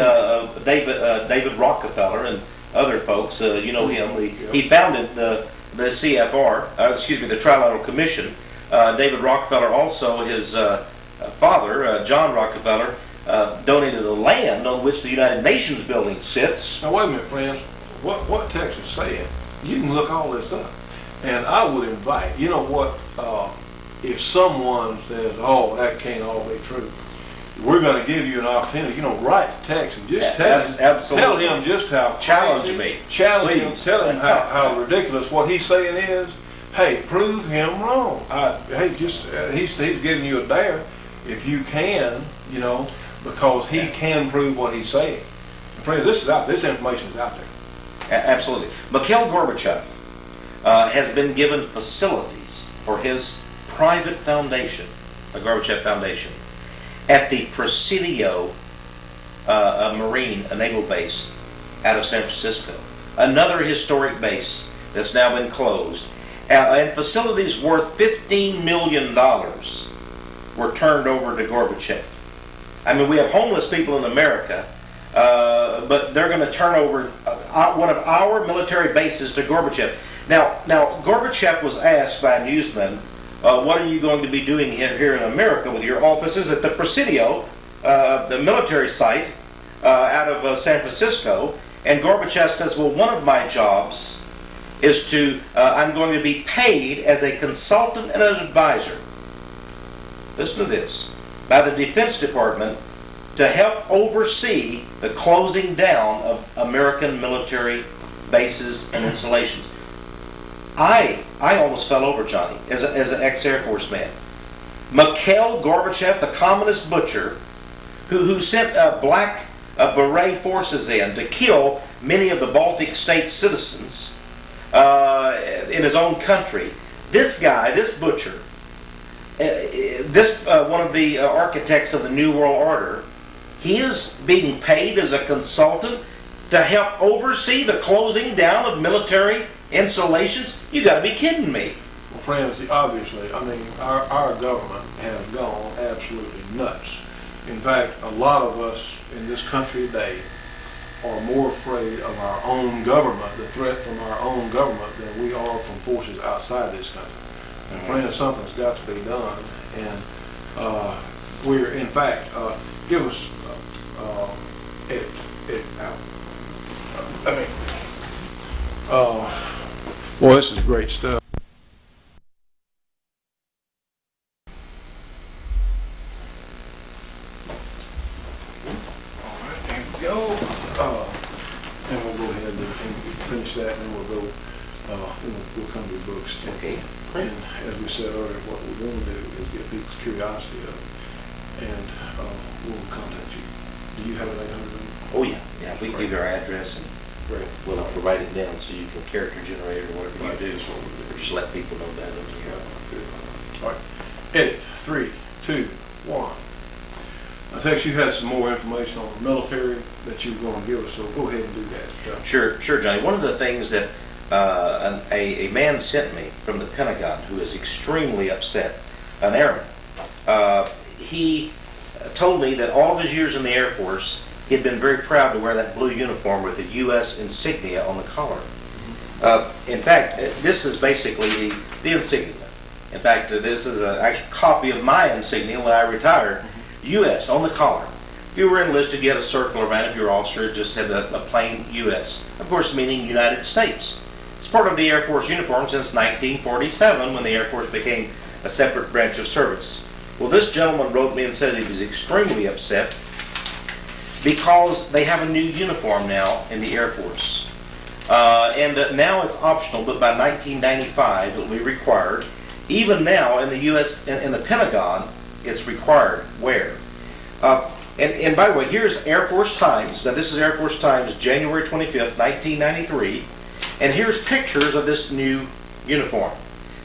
[SPEAKER 5] David Rockefeller and other folks, you know him. He founded the CFR, the Trilateral Commission. David Rockefeller, also his father, John Rockefeller, donated the land on which the United Nations building sits.
[SPEAKER 1] Now wait a minute, friends. What Tex is saying, you can look all this up. And I would invite, you know what, if someone says, oh, that can't all be true, we're going to give you an opportunity, write to Tex and just tell him just how
[SPEAKER 5] Challenge
[SPEAKER 1] crazy,
[SPEAKER 5] me.
[SPEAKER 1] Challenge him,
[SPEAKER 5] Please.
[SPEAKER 1] tell him how ridiculous what he's saying is. Hey, prove him wrong. He's giving you a dare if you can, because he can prove what he's saying. And friends, this information is out there.
[SPEAKER 5] Absolutely. Mikhail Gorbachev has been given facilities for his private foundation, the Gorbachev Foundation, at the Presidio Marine Naval Base out of San Francisco. Another historic base that's now been closed. And facilities worth $15 million were turned over to Gorbachev. I mean, we have homeless people in America, but they're going to turn over one of our military bases to Gorbachev. Now Gorbachev was asked by a newsman, what are you going to be doing here in America with your offices at the Presidio, the military site out of San Francisco? And Gorbachev says, well, one of my jobs is I'm going to be paid as a consultant and an advisor, listen to this, by the Defense Department to help oversee the closing down of American military bases and installations. I almost fell over, Johnny, as an ex-Air Force man. Mikhail Gorbachev, the communist butcher, who sent black beret forces in to kill many of the Baltic state citizens in his own country. This guy, this butcher, one of the architects of the New World Order, he is being paid as a consultant to help oversee the closing down of military installations? You got to be kidding me.
[SPEAKER 1] Well, friends, obviously, our government has gone absolutely nuts. In fact, a lot of us in this country today are more afraid of our own government, the threat from our own government, than we are from forces outside this country. And friends, something's got to be done. And we're, in fact, give us edit out. Boy, this is great stuff. All right, there we go. And we'll go ahead and finish that, and then we'll go. We'll come to the books.
[SPEAKER 5] Okay.
[SPEAKER 1] And as we said earlier, what we're going to do is get people's curiosity up, and we'll contact you. Do you have an 800?
[SPEAKER 5] Oh yeah. If we can give you our address and
[SPEAKER 1] Great.
[SPEAKER 5] we'll write it down so you can character generate or whatever
[SPEAKER 1] Right.
[SPEAKER 5] you do.
[SPEAKER 1] That's what we'll do.
[SPEAKER 5] Just let people know that.
[SPEAKER 1] All right. Edit. 3, 2, 1. Tex, you had some more information on the military that you were going to give us, so go ahead and do that.
[SPEAKER 5] Sure, Johnny. One of the things that a man sent me from the Pentagon who is extremely upset, an airman, he told me that all of his years in the Air Force, he had been very proud to wear that blue uniform with the U.S. insignia on the collar. In fact, this is basically the insignia. In fact, this is an actual copy of my insignia when I retired. U.S. on the collar. If you were enlisted, you had a circle around. If you were officer, it just had a plain U.S. Of course, meaning United States. It's part of the Air Force uniform since 1947, when the Air Force became a separate branch of service. Well, this gentleman wrote me and said he was extremely upset because they have a new uniform now in the Air Force. And now it's optional, but by 1995 it will be required. Even now in the U.S., in the Pentagon, it's required wear. And by the way, here's Air Force Times. Now this is Air Force Times, January 25th, 1993. And here's pictures of this new uniform.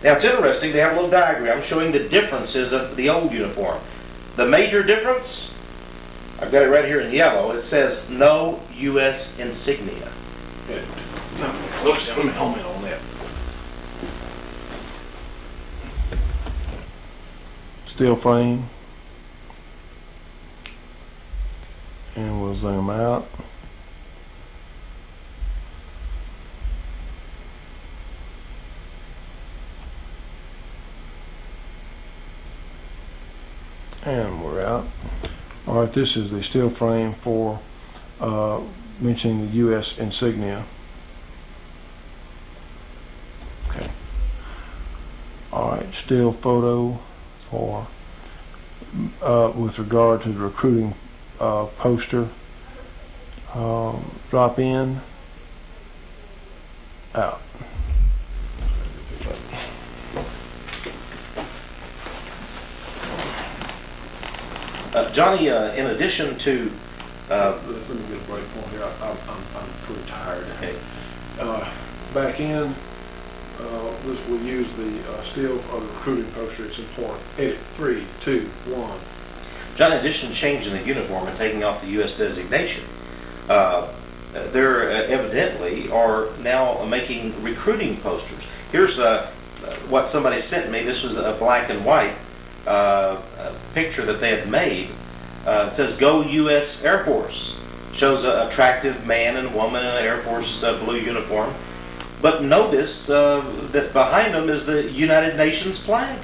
[SPEAKER 5] Now it's interesting, they have a little diagram showing the differences of the old uniform. The major difference, I've got it right here in yellow, it says no U.S. insignia.
[SPEAKER 1] Let me home in on that. Steel frame. And we'll zoom out. And we're out. All right, this is the steel frame for mentioning the U.S. insignia. Okay. All right, still photo for with regard to the recruiting poster. Drop in, out.
[SPEAKER 5] Johnny, in addition to...
[SPEAKER 1] Let me get a break point here. I'm pretty tired.
[SPEAKER 5] Okay.
[SPEAKER 1] Back in, this will use the steel recruiting poster. It's important. Edit 3, 2, 1.
[SPEAKER 5] John, in addition to changing the uniform and taking off the U.S. designation, there evidently are now making recruiting posters. Here's what somebody sent me. This was a black and white picture that they had made. It says, "Go U.S. Air Force." Shows an attractive man and woman in an Air Force blue uniform. But notice that behind them is the United Nations flag.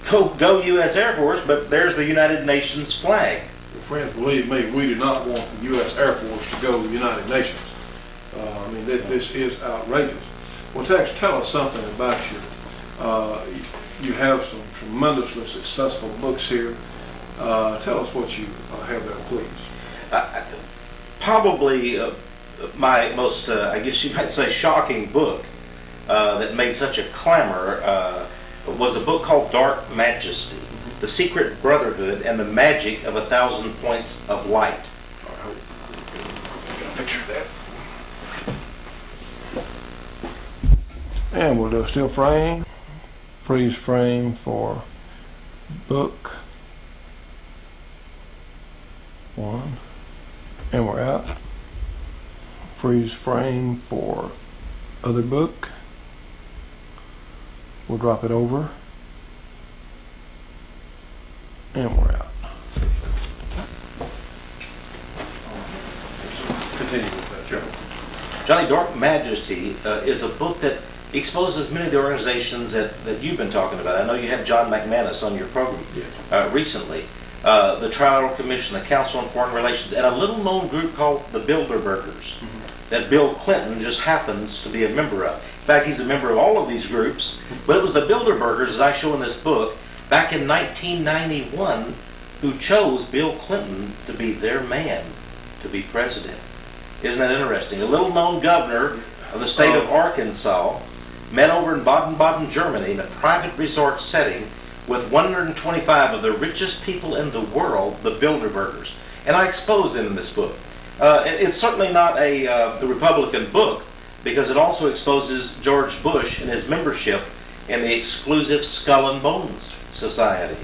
[SPEAKER 5] Go U.S. Air Force, but there's the United Nations flag.
[SPEAKER 1] Well, friends, believe me, we do not want the U.S. Air Force to go to the United Nations. I mean, this is outrageous. Well, Tex, tell us something about you have some tremendously successful books here. Tell us what you have there, please.
[SPEAKER 5] Probably my most, I guess you might say, shocking book that made such a clamor was a book called Dark Majesty, The Secret Brotherhood and the Magic of 1,000 Points of Light.
[SPEAKER 1] I hope you get a picture of that. And we'll do a still frame, freeze frame for book 1, and we're out. Freeze frame for other book. We'll drop it over, and we're out. Continue with that, Joe.
[SPEAKER 5] Johnny, Dark Majesty is a book that exposes many of the organizations that you've been talking about. I know you had John McManus on your program recently. The Trilateral Commission, the Council on Foreign Relations, and a little-known group called the Bilderbergers that Bill Clinton just happens to be a member of. In fact, he's a member of all of these groups, but it was the Bilderbergers, as I show in this book, back in 1991, who chose Bill Clinton to be their man to be president. Isn't that interesting? A little-known governor of the state of Arkansas met over in Baden-Baden, Germany, in a private resort setting with 125 of the richest people in the world, the Bilderbergers. And I expose them in this book. It's certainly not a Republican book, because it also exposes George Bush and his membership in the exclusive Skull and Bones Society,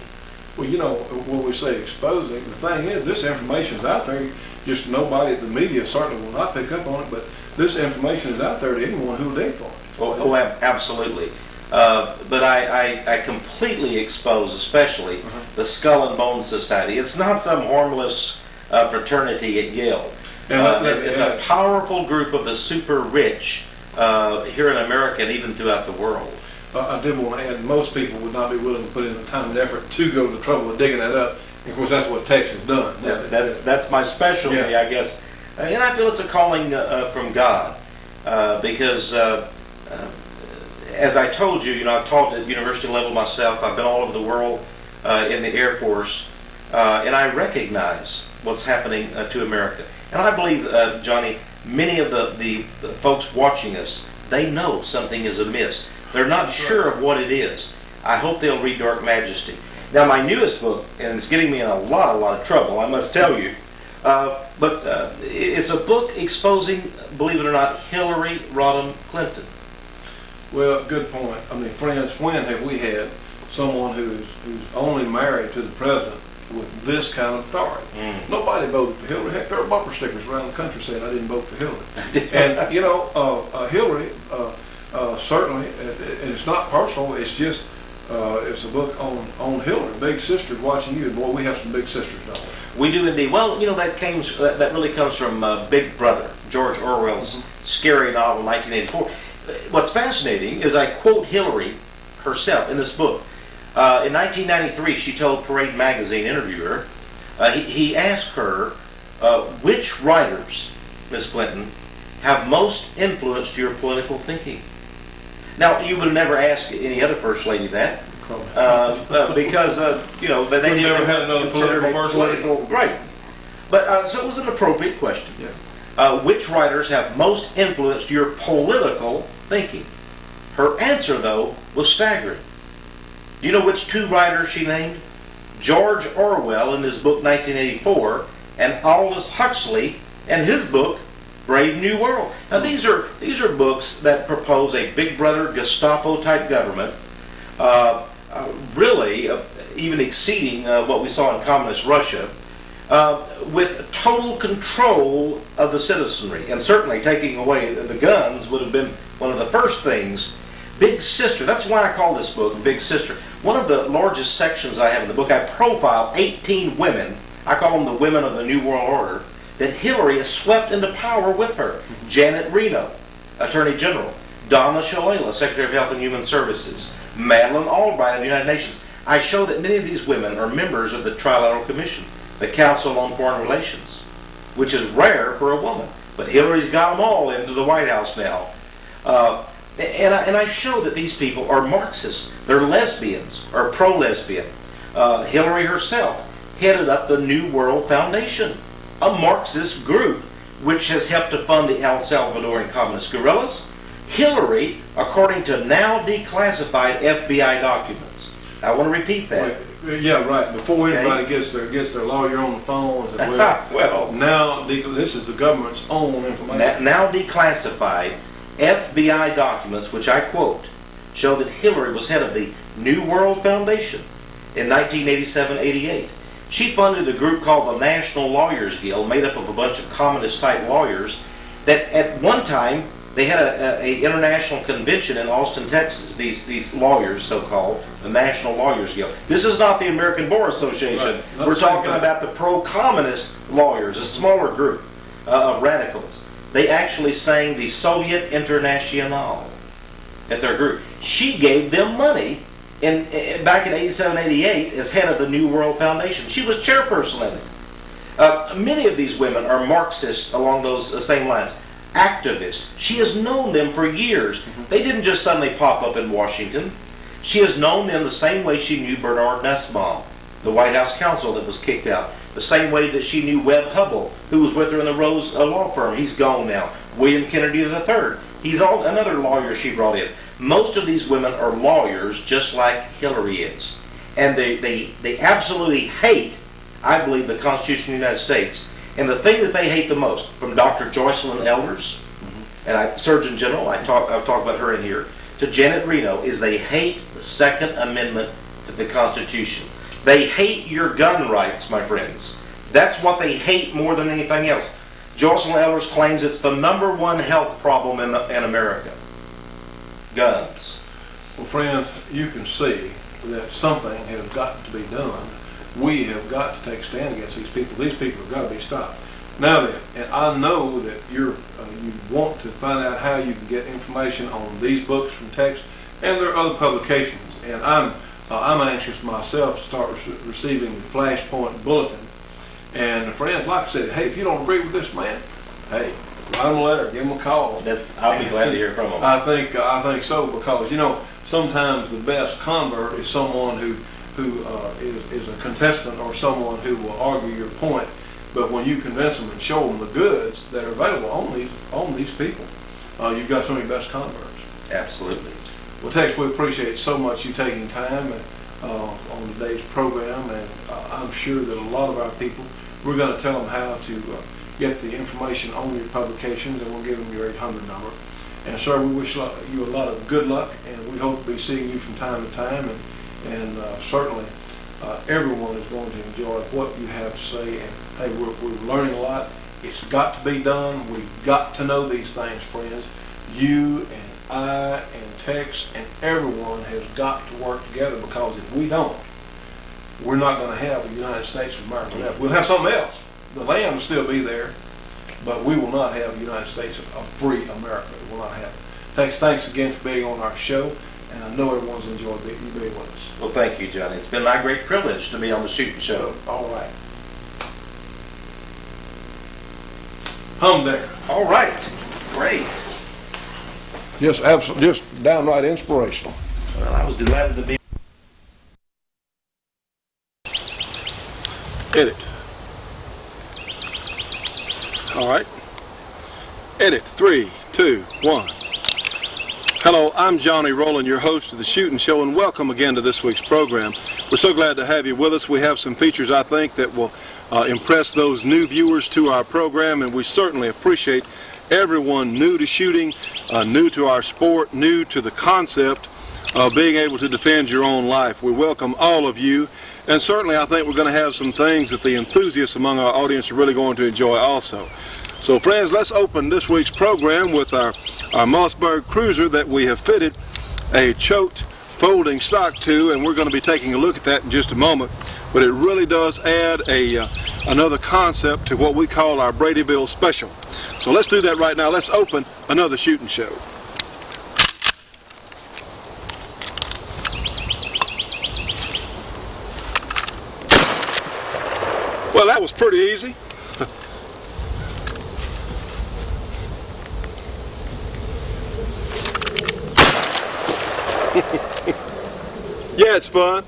[SPEAKER 1] Well, you know, when we say exposing, the thing is, this information is out there. Just nobody, the media certainly will not pick up on it, but this information is out there to anyone who will dig for it.
[SPEAKER 5] Absolutely. But I completely expose, especially the Skull and Bones Society. It's not some harmless fraternity at Yale. It's a powerful group of the super rich here in America and even throughout the world.
[SPEAKER 1] I did want to add, most people would not be willing to put in the time and effort to go to the trouble of digging that up. And of course, that's what Tex has done.
[SPEAKER 5] That's my specialty,
[SPEAKER 1] Yeah.
[SPEAKER 5] I guess. And I feel it's a calling from God because, as I told you, I've taught at university level myself. I've been all over the world in the Air Force, and I recognize what's happening to America. And I believe, Johnny, many of the folks watching us, they know something is amiss. They're not sure of what it is. I hope they'll read Dark Majesty. Now, my newest book, and it's getting me in a lot of trouble, I must tell you, but it's a book exposing, believe it or not, Hillary Rodham Clinton.
[SPEAKER 1] Well, good point. I mean, friends, when have we had someone who's only married to the president with this kind of authority? Nobody voted for Hillary. Heck, there are bumper stickers around the country saying I didn't vote for Hillary. And Hillary certainly, and it's not personal. It's just it's a book on Hillary, big sister watching you. Boy, we have some big sisters, don't we?
[SPEAKER 5] We do indeed. Well, that really comes from Big Brother, George Orwell's scary novel, 1984. What's fascinating is I quote Hillary herself in this book. In 1993, she told Parade magazine interviewer, he asked her, which writers, Miss Clinton, have most influenced your political thinking? Now, you would have never asked any other first lady that, because they didn't
[SPEAKER 1] never
[SPEAKER 5] even
[SPEAKER 1] had another
[SPEAKER 5] consider
[SPEAKER 1] political first lady.
[SPEAKER 5] Right. But so it was an appropriate question.
[SPEAKER 1] Yeah.
[SPEAKER 5] Which writers have most influenced your political thinking? Her answer, though, was staggering. Do you know which two writers she named? George Orwell in his book 1984, and Aldous Huxley in his book Brave New World. Now these are books that propose a Big Brother Gestapo type government, really even exceeding what we saw in communist Russia, with total control of the citizenry, and certainly taking away the guns would have been one of the first things. Big Sister, that's why I call this book Big Sister. One of the largest sections I have in the book, I profile 18 women, I call them the women of the New World Order, that Hillary has swept into power with her. Janet Reno, Attorney General. Donna Shalala, Secretary of Health and Human Services. Madeleine Albright of the United Nations. I show that many of these women are members of the Trilateral Commission, the Council on Foreign Relations, which is rare for a woman. But Hillary's got them all into the White House now. And I show that these people are Marxists. They're lesbians, or pro-lesbian. Hillary herself headed up the New World Foundation, a Marxist group which has helped to fund the El Salvadoran communist guerrillas. Hillary, according to now declassified FBI documents. I want to repeat that.
[SPEAKER 1] Yeah, right. Before anybody gets their lawyer on the phone and says, well, now this is the government's own information.
[SPEAKER 5] Now declassified FBI documents, which I quote, show that Hillary was head of the New World Foundation in 1987-88. She funded a group called the National Lawyers Guild, made up of a bunch of communist-type lawyers, that at one time, they had a international convention in Austin, Texas, these lawyers, so-called, the National Lawyers Guild. This is not the American Bar Association.
[SPEAKER 1] Right.
[SPEAKER 5] We're talking about the pro-communist lawyers, a smaller group of radicals. They actually sang the Soviet Internationale at their group. She gave them money back in 87-88 as head of the New World Foundation. She was chairperson of it. Many of these women are Marxists along those same lines. Activists. She has known them for years. They didn't just suddenly pop up in Washington. She has known them the same way she knew Bernard Nussbaum, the White House counsel that was kicked out. The same way that she knew Webb Hubbell, who was with her in the Rose law firm. He's gone now. William Kennedy III. He's another lawyer she brought in. Most of these women are lawyers, just like Hillary is. And they absolutely hate, I believe, the Constitution of the United States. And the thing that they hate the most, from Dr. Joycelyn Elders, and Surgeon General, I've talked about her in here, to Janet Reno, is they hate the Second Amendment to the Constitution. They hate your gun rights, my friends. That's what they hate more than anything else. Jocelyn Ehlers claims it's the #1 health problem in America. Guns.
[SPEAKER 1] Well, friends, you can see that something has got to be done. We have got to take a stand against these people. These people have got to be stopped. Now then, and I know that you want to find out how you can get information on these books from Tex and their other publications. And I'm anxious myself to start receiving the Flashpoint Bulletin. And friends, like I said, hey, if you don't agree with this man, hey, write him a letter, give him a call.
[SPEAKER 5] I'll be glad to hear from him.
[SPEAKER 1] I think so, because sometimes the best convert is someone who is a contestant or someone who will argue your point. But when you convince them and show them the goods that are available on these people, you've got some of your best converts.
[SPEAKER 5] Absolutely.
[SPEAKER 1] Well, Tex, we appreciate so much you taking time on today's program, and I'm sure that a lot of our people, we're going to tell them how to get the information on your publications, and we'll give them your 800 number. And sir, we wish you a lot of good luck, and we hope to be seeing you from time to time, and certainly everyone is going to enjoy what you have to say. And hey, we're learning a lot. It's got to be done. We've got to know these things, friends. You and I and Tex and everyone has got to work together, because if we don't, we're not going to have a United States of America left. We'll have something else. The land will still be there, but we will not have a United States of free America. It will not happen. Tex, thanks again for being on our show, and I know everyone's enjoyed you being with us.
[SPEAKER 5] Well, thank you, Johnny. It's been my great privilege to be on the Shootin' Show.
[SPEAKER 1] All right. Humdinger.
[SPEAKER 5] All right. Great.
[SPEAKER 1] Just downright inspirational.
[SPEAKER 5] Well, I was delighted to be.
[SPEAKER 1] Edit. All right. Edit. 3, 2, 1. Hello, I'm Johnny Rowland, your host of the Shootin' Show, and welcome again to this week's program. We're so glad to have you with us. We have some features, I think, that will impress those new viewers to our program, and we certainly appreciate everyone new to shooting, new to our sport, new to the concept of being able to defend your own life. We welcome all of you, and certainly I think we're going to have some things that the enthusiasts among our audience are really going to enjoy also. So friends, let's open this week's program with our Mossberg Cruiser that we have fitted a choked folding stock to, and we're going to be taking a look at that in just a moment. But it really does add another concept to what we call our Bradyville Special. So let's do that right now. Let's open another Shootin' Show. Well, that was pretty easy. Yeah, it's fun.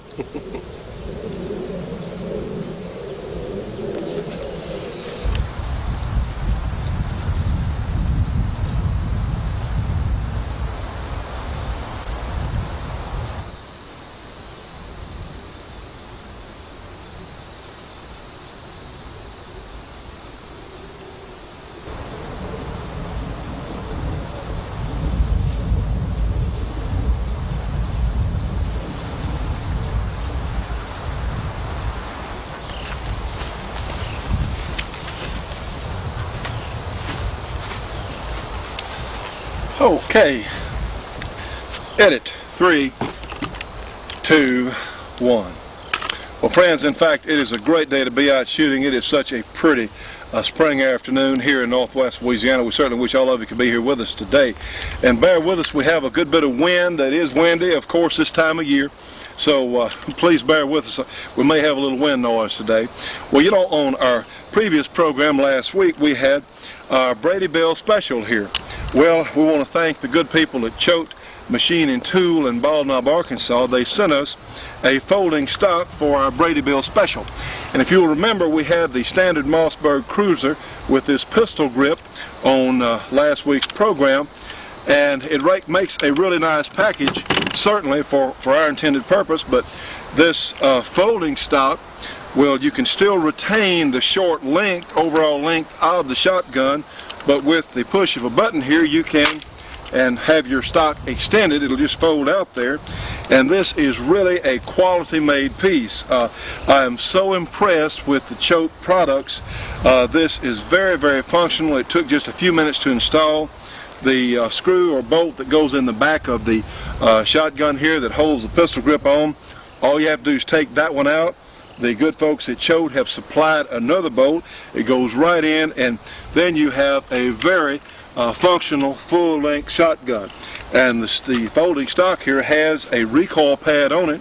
[SPEAKER 1] Okay, edit, 3, 2, 1. Well friends, in fact, it is a great day to be out shooting. It is such a pretty spring afternoon here in northwest Louisiana. We certainly wish all of you could be here with us today. And bear with us, we have a good bit of wind. It is windy, of course, this time of year. So please bear with us. We may have a little wind noise today. Well, on our previous program last week, we had our Bradyville Special here. Well, we want to thank the good people at Choate Machine and Tool in Bald Knob, Arkansas. They sent us a folding stock for our Bradyville Special. And if you'll remember, we had the standard Mossberg Cruiser with this pistol grip on last week's program, and it makes a really nice package, certainly for our intended purpose. But this folding stock, well, you can still retain the short length, overall length of the shotgun, but with the push of a button here, you can and have your stock extended. It'll just fold out there, And this is really a quality made piece. I am so impressed with the Choate products. This is very, very functional. It took just a few minutes to install. The screw or bolt that goes in the back of the shotgun here that holds the pistol grip on, all you have to do is take that one out. The good folks at Choate have supplied another bolt. It goes right in, and then you have a very functional full-length shotgun. And the folding stock here has a recoil pad on it,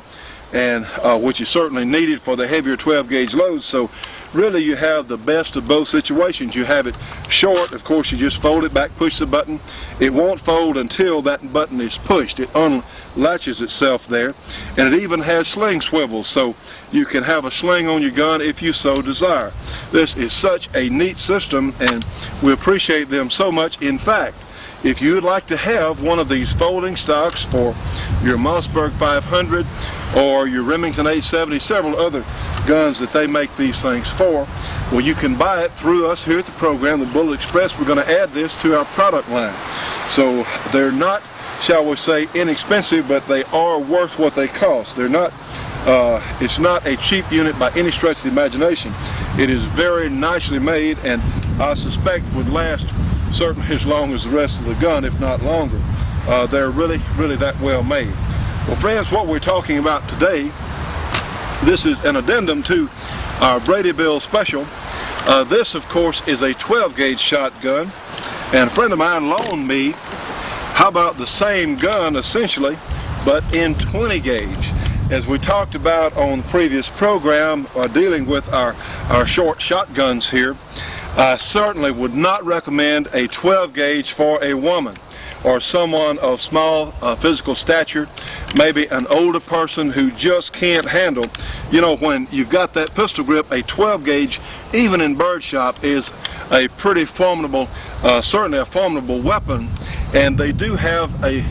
[SPEAKER 1] and which is certainly needed for the heavier 12-gauge loads. So really you have the best of both situations. You have it short, of course you just fold it back, push the button. It won't fold until that button is pushed. It unlatches itself there, and it even has sling swivels, so you can have a sling on your gun if you so desire. This is such a neat system, and we appreciate them so much. In fact, if you would like to have one of these folding stocks for your Mossberg 500 or your Remington 870, several other guns that they make these things for, well, you can buy it through us here at the program, the Bullet Express. We're going to add this to our product line. So they're not, shall we say, inexpensive, but they are worth what they cost. They're not, it's not a cheap unit by any stretch of the imagination. It is very nicely made, and I suspect would last certainly as long as the rest of the gun, if not longer. They're really, really that well made. Well, friends, what we're talking about today, this is an addendum to our Brady Bill special. This, of course, is a 12-gauge shotgun, and a friend of mine loaned me, how about the same gun, essentially, but in 20-gauge. As we talked about on the previous program, dealing with our short shotguns here, I certainly would not recommend a 12-gauge for a woman or someone of small physical stature, maybe an older person who just can't handle. You know, when you've got that pistol grip, a 12-gauge, even in birdshot, is a pretty formidable, certainly a formidable weapon, and they do have a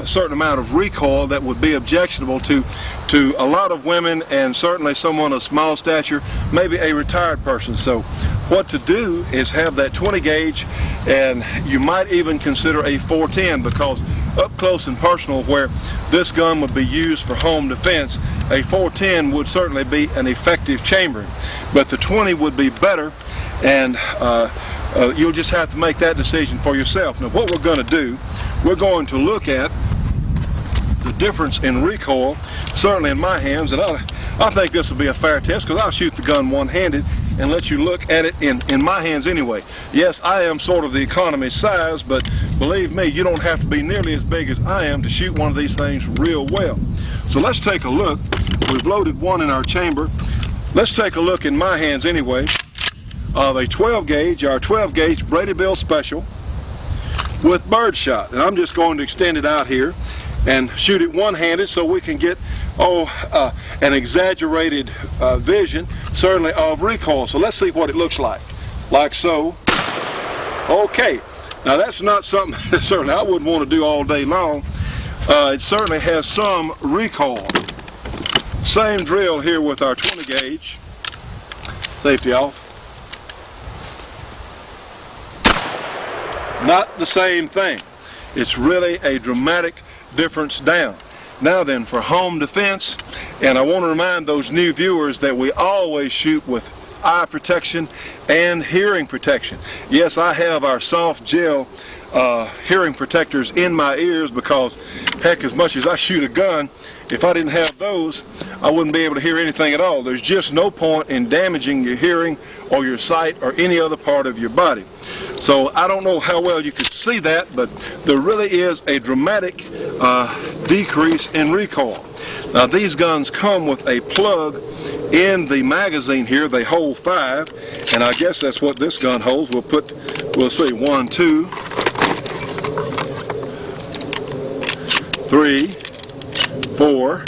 [SPEAKER 1] certain amount of recoil that would be objectionable to a lot of women, and certainly someone of small stature, maybe a retired person. So what to do is have that 20 gauge, and you might even consider a 410, because up close and personal, where this gun would be used for home defense, a 410 would certainly be an effective chambering, but the 20 would be better, and you'll just have to make that decision for yourself. Now what we're going to do, we're going to look at the difference in recoil, certainly in my hands, and I think this will be a fair test, because I'll shoot the gun one-handed and let you look at it in my hands anyway. Yes, I am sort of the economy size, but believe me, you don't have to be nearly as big as I am to shoot one of these things real well. So let's take a look. We've loaded one in our chamber. Let's take a look in my hands anyway of a 12-gauge, our 12-gauge Brady Bill Special with birdshot. And I'm just going to extend it out here and shoot it one-handed so we can get an exaggerated vision, certainly, of recoil. So let's see what it looks like so. Okay, now that's not something that certainly I wouldn't want to do all day long. It certainly has some recoil. Same drill here with our 20 gauge. Safety off. Not the same thing. It's really a dramatic difference down. Now then, for home defense, and I want to remind those new viewers that we always shoot with eye protection and hearing protection. Yes, I have our soft gel hearing protectors in my ears, because heck, as much as I shoot a gun, if I didn't have those, I wouldn't be able to hear anything at all. There's just no point in damaging your hearing or your sight or any other part of your body. So I don't know how well you could see that, but there really is a dramatic decrease in recoil. Now these guns come with a plug in the magazine here. They hold 5, and I guess that's what this gun holds. We'll see, 1, 2, 3, 4,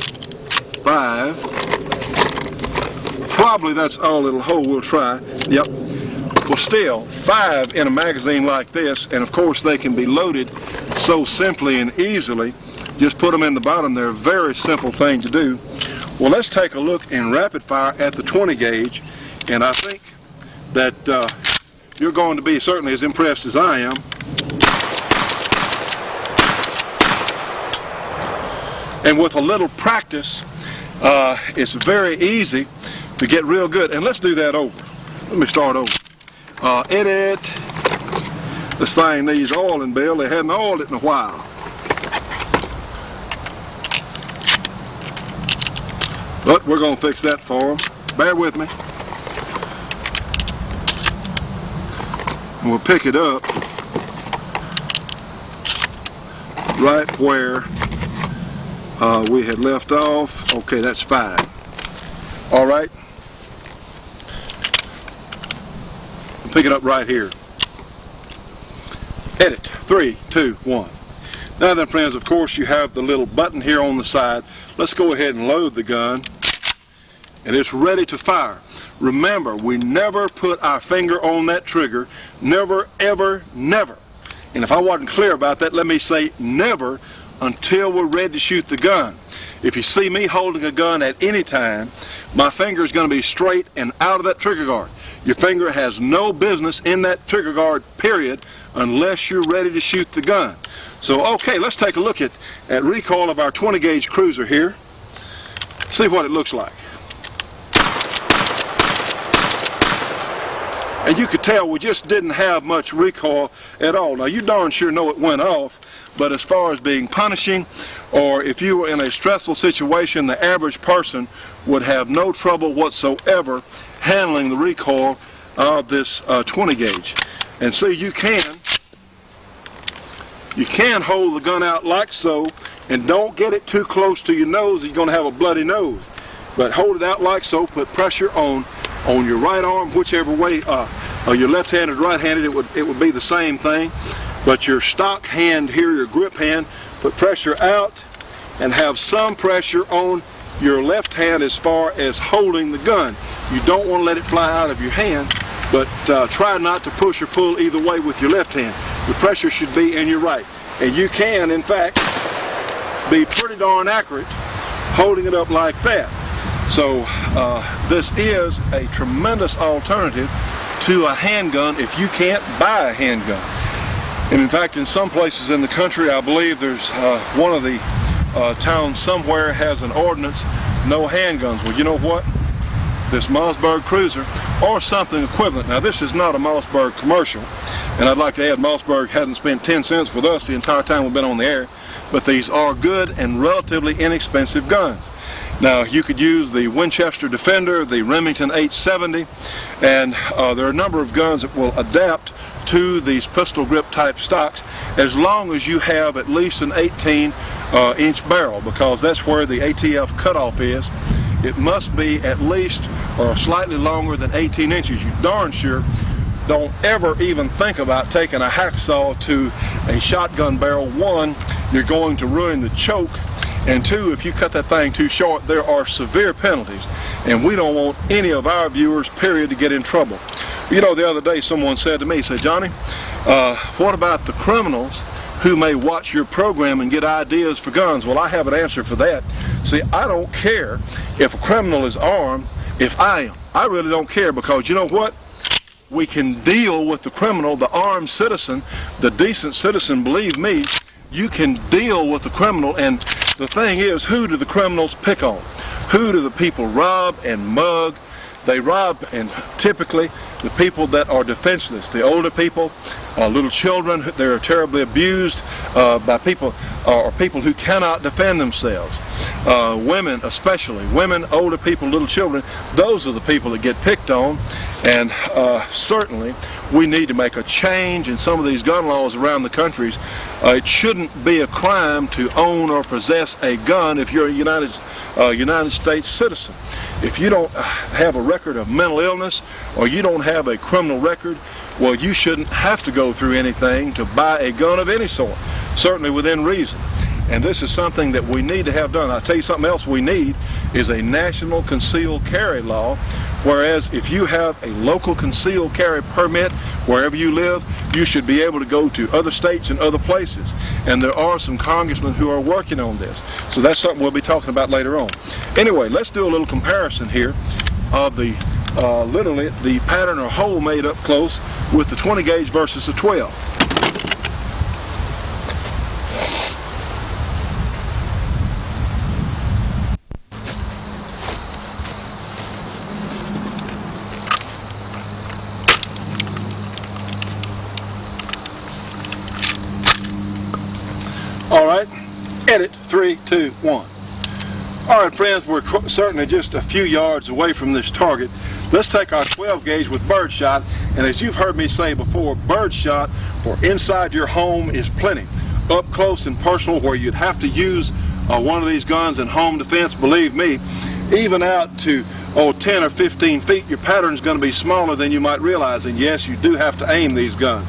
[SPEAKER 1] 5. Probably that's all it'll hold. We'll try. Yep. Well, still, 5 in a magazine like this, and of course they can be loaded so simply and easily. Just put them in the bottom. They're a very simple thing to do. Well, let's take a look in rapid fire at the 20 gauge, and I think that you're going to be certainly as impressed as I am. And with a little practice, it's very easy to get real good. And let's do that over. Let me start over. Edit. This thing needs oiling, Bill. They hadn't oiled it in a while. But we're going to fix that for them. Bear with me. And we'll pick it up right where we had left off. Okay, that's fine. All right. Pick it up right here. Edit. 3, 2, 1. Now then, friends, of course you have the little button here on the side. Let's go ahead and load the gun. And it's ready to fire. Remember, we never put our finger on that trigger. Never, ever, never. And if I wasn't clear about that, let me say never until we're ready to shoot the gun. If you see me holding a gun at any time, my finger is going to be straight and out of that trigger guard. Your finger has no business in that trigger guard, period, unless you're ready to shoot the gun. So, okay, let's take a look at recoil of our 20 gauge cruiser here. See what it looks like. And you could tell we just didn't have much recoil at all. Now, you darn sure know it went off, but as far as being punishing, or if you were in a stressful situation, the average person would have no trouble whatsoever handling the recoil of this 20 gauge. And see, you can hold the gun out like so, and don't get it too close to your nose, you're going to have a bloody nose. But hold it out like so, put pressure on your right arm, whichever way, or your left-handed, right-handed, it would be the same thing. But your stock hand here, your grip hand, put pressure out and have some pressure on your left hand as far as holding the gun. You don't want to let it fly out of your hand, but try not to push or pull either way with your left hand. The pressure should be in your right. And you can, in fact, be pretty darn accurate holding it up like that. So this is a tremendous alternative to a handgun if you can't buy a handgun. And in fact, in some places in the country, I believe there's one of the towns somewhere has an ordinance, no handguns. Well, you know what? This Mossberg Cruiser, or something equivalent. Now, this is not a Mossberg commercial, and I'd like to add Mossberg hasn't spent 10 cents with us the entire time we've been on the air, but these are good and relatively inexpensive guns. Now, you could use the Winchester Defender, the Remington 870, and there are a number of guns that will adapt to these pistol grip type stocks as long as you have at least an 18-inch barrel, because that's where the ATF cutoff is. It must be at least or slightly longer than 18 inches. You darn sure don't ever even think about taking a hacksaw to a shotgun barrel. One, you're going to ruin the choke, and two, if you cut that thing too short, there are severe penalties, and we don't want any of our viewers, period, to get in trouble. You know, the other day someone said to me, said, Johnny, what about the criminals who may watch your program and get ideas for guns? Well, I have an answer for that. See, I don't care if a criminal is armed, if I am. I really don't care, because you know what? We can deal with the criminal, the armed citizen, the decent citizen. Believe me, you can deal with the criminal. And the thing is, who do the criminals pick on? Who do the people rob and mug? They rob, and typically the people that are defenseless, the older people, little children, they're terribly abused by people, or people who cannot defend themselves. Women especially, women, older people, little children, those are the people that get picked on. And certainly we need to make a change in some of these gun laws around the countries. It shouldn't be a crime to own or possess a gun if you're a United States citizen. If you don't have a record of mental illness, or you don't have a criminal record, well, you shouldn't have to go through anything to buy a gun of any sort, certainly within reason. And this is something that we need to have done. I'll tell you something else we need is a national concealed carry law, whereas if you have a local concealed carry permit wherever you live, you should be able to go to other states and other places. And there are some congressmen who are working on this. So that's something we'll be talking about later on. Anyway, let's do a little comparison here of the literally the pattern or hole made up close with the 20 gauge versus the 12. All right, edit, 3, 2, 1. All right, friends, we're certainly just a few yards away from this target. Let's take our 12 gauge with birdshot, and as you've heard me say before, birdshot for inside your home is plenty. Up close and personal, where you'd have to use one of these guns in home defense, believe me, even out to 10 or 15 feet, your pattern's going to be smaller than you might realize, and yes, you do have to aim these guns,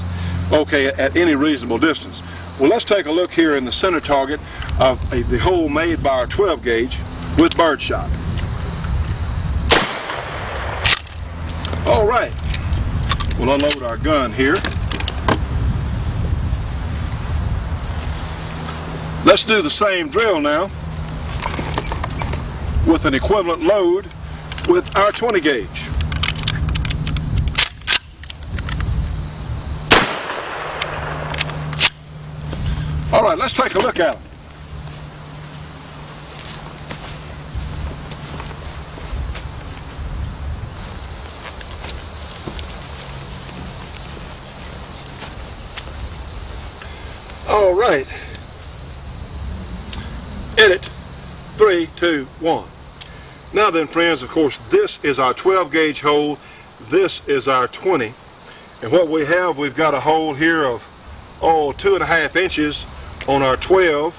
[SPEAKER 1] okay, at any reasonable distance. Well, let's take a look here in the center target of the hole made by our 12 gauge with birdshot. All right, we'll unload our gun here. Let's do the same drill now with an equivalent load with our 20 gauge. All right, let's take a look at them. All right. Edit, 3, 2, 1. Now then, friends, of course, this is our 12 gauge hole. This is our 20. And what we have, we've got a hole here of 2.5 inches on our 12.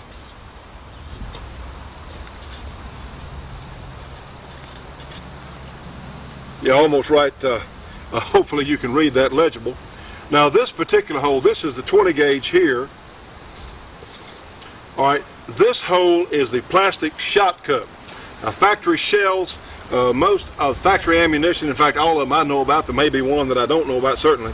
[SPEAKER 1] Yeah, almost right. Hopefully you can read that legible. Now this particular hole, this is the 20 gauge here. All right, this hole is the plastic shot cup. Now factory shells, most of factory ammunition, in fact all of them I know about, there may be one that I don't know about certainly,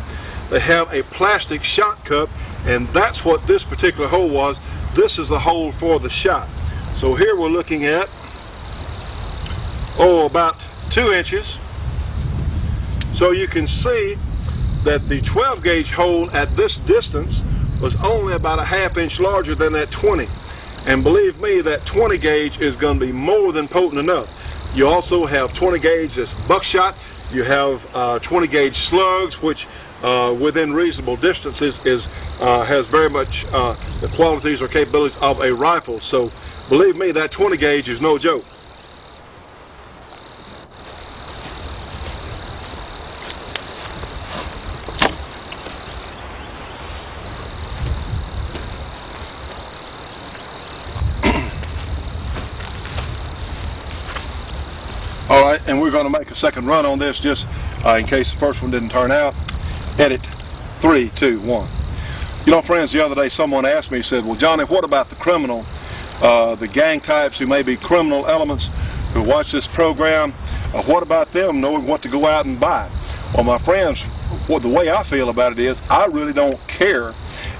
[SPEAKER 1] they have a plastic shot cup, and that's what this particular hole was. This is the hole for the shot. So here we're looking at, about 2 inches. So you can see that the 12 gauge hole at this distance was only about a ½ inch larger than that 20. And believe me, that 20 gauge is going to be more than potent enough. You also have 20 gauge that's buckshot. You have 20 gauge slugs, which within reasonable distances has very much the qualities or capabilities of a rifle. So believe me, that 20 gauge is no joke. All right, and we're going to make a second run on this just in case the first one didn't turn out. Edit, 3, 2, 1. You know, friends, the other day someone asked me, said, well, Johnny, what about the criminal, the gang types who may be criminal elements who watch this program? What about them knowing what to go out and buy? Well, my friends, the way I feel about it is I really don't care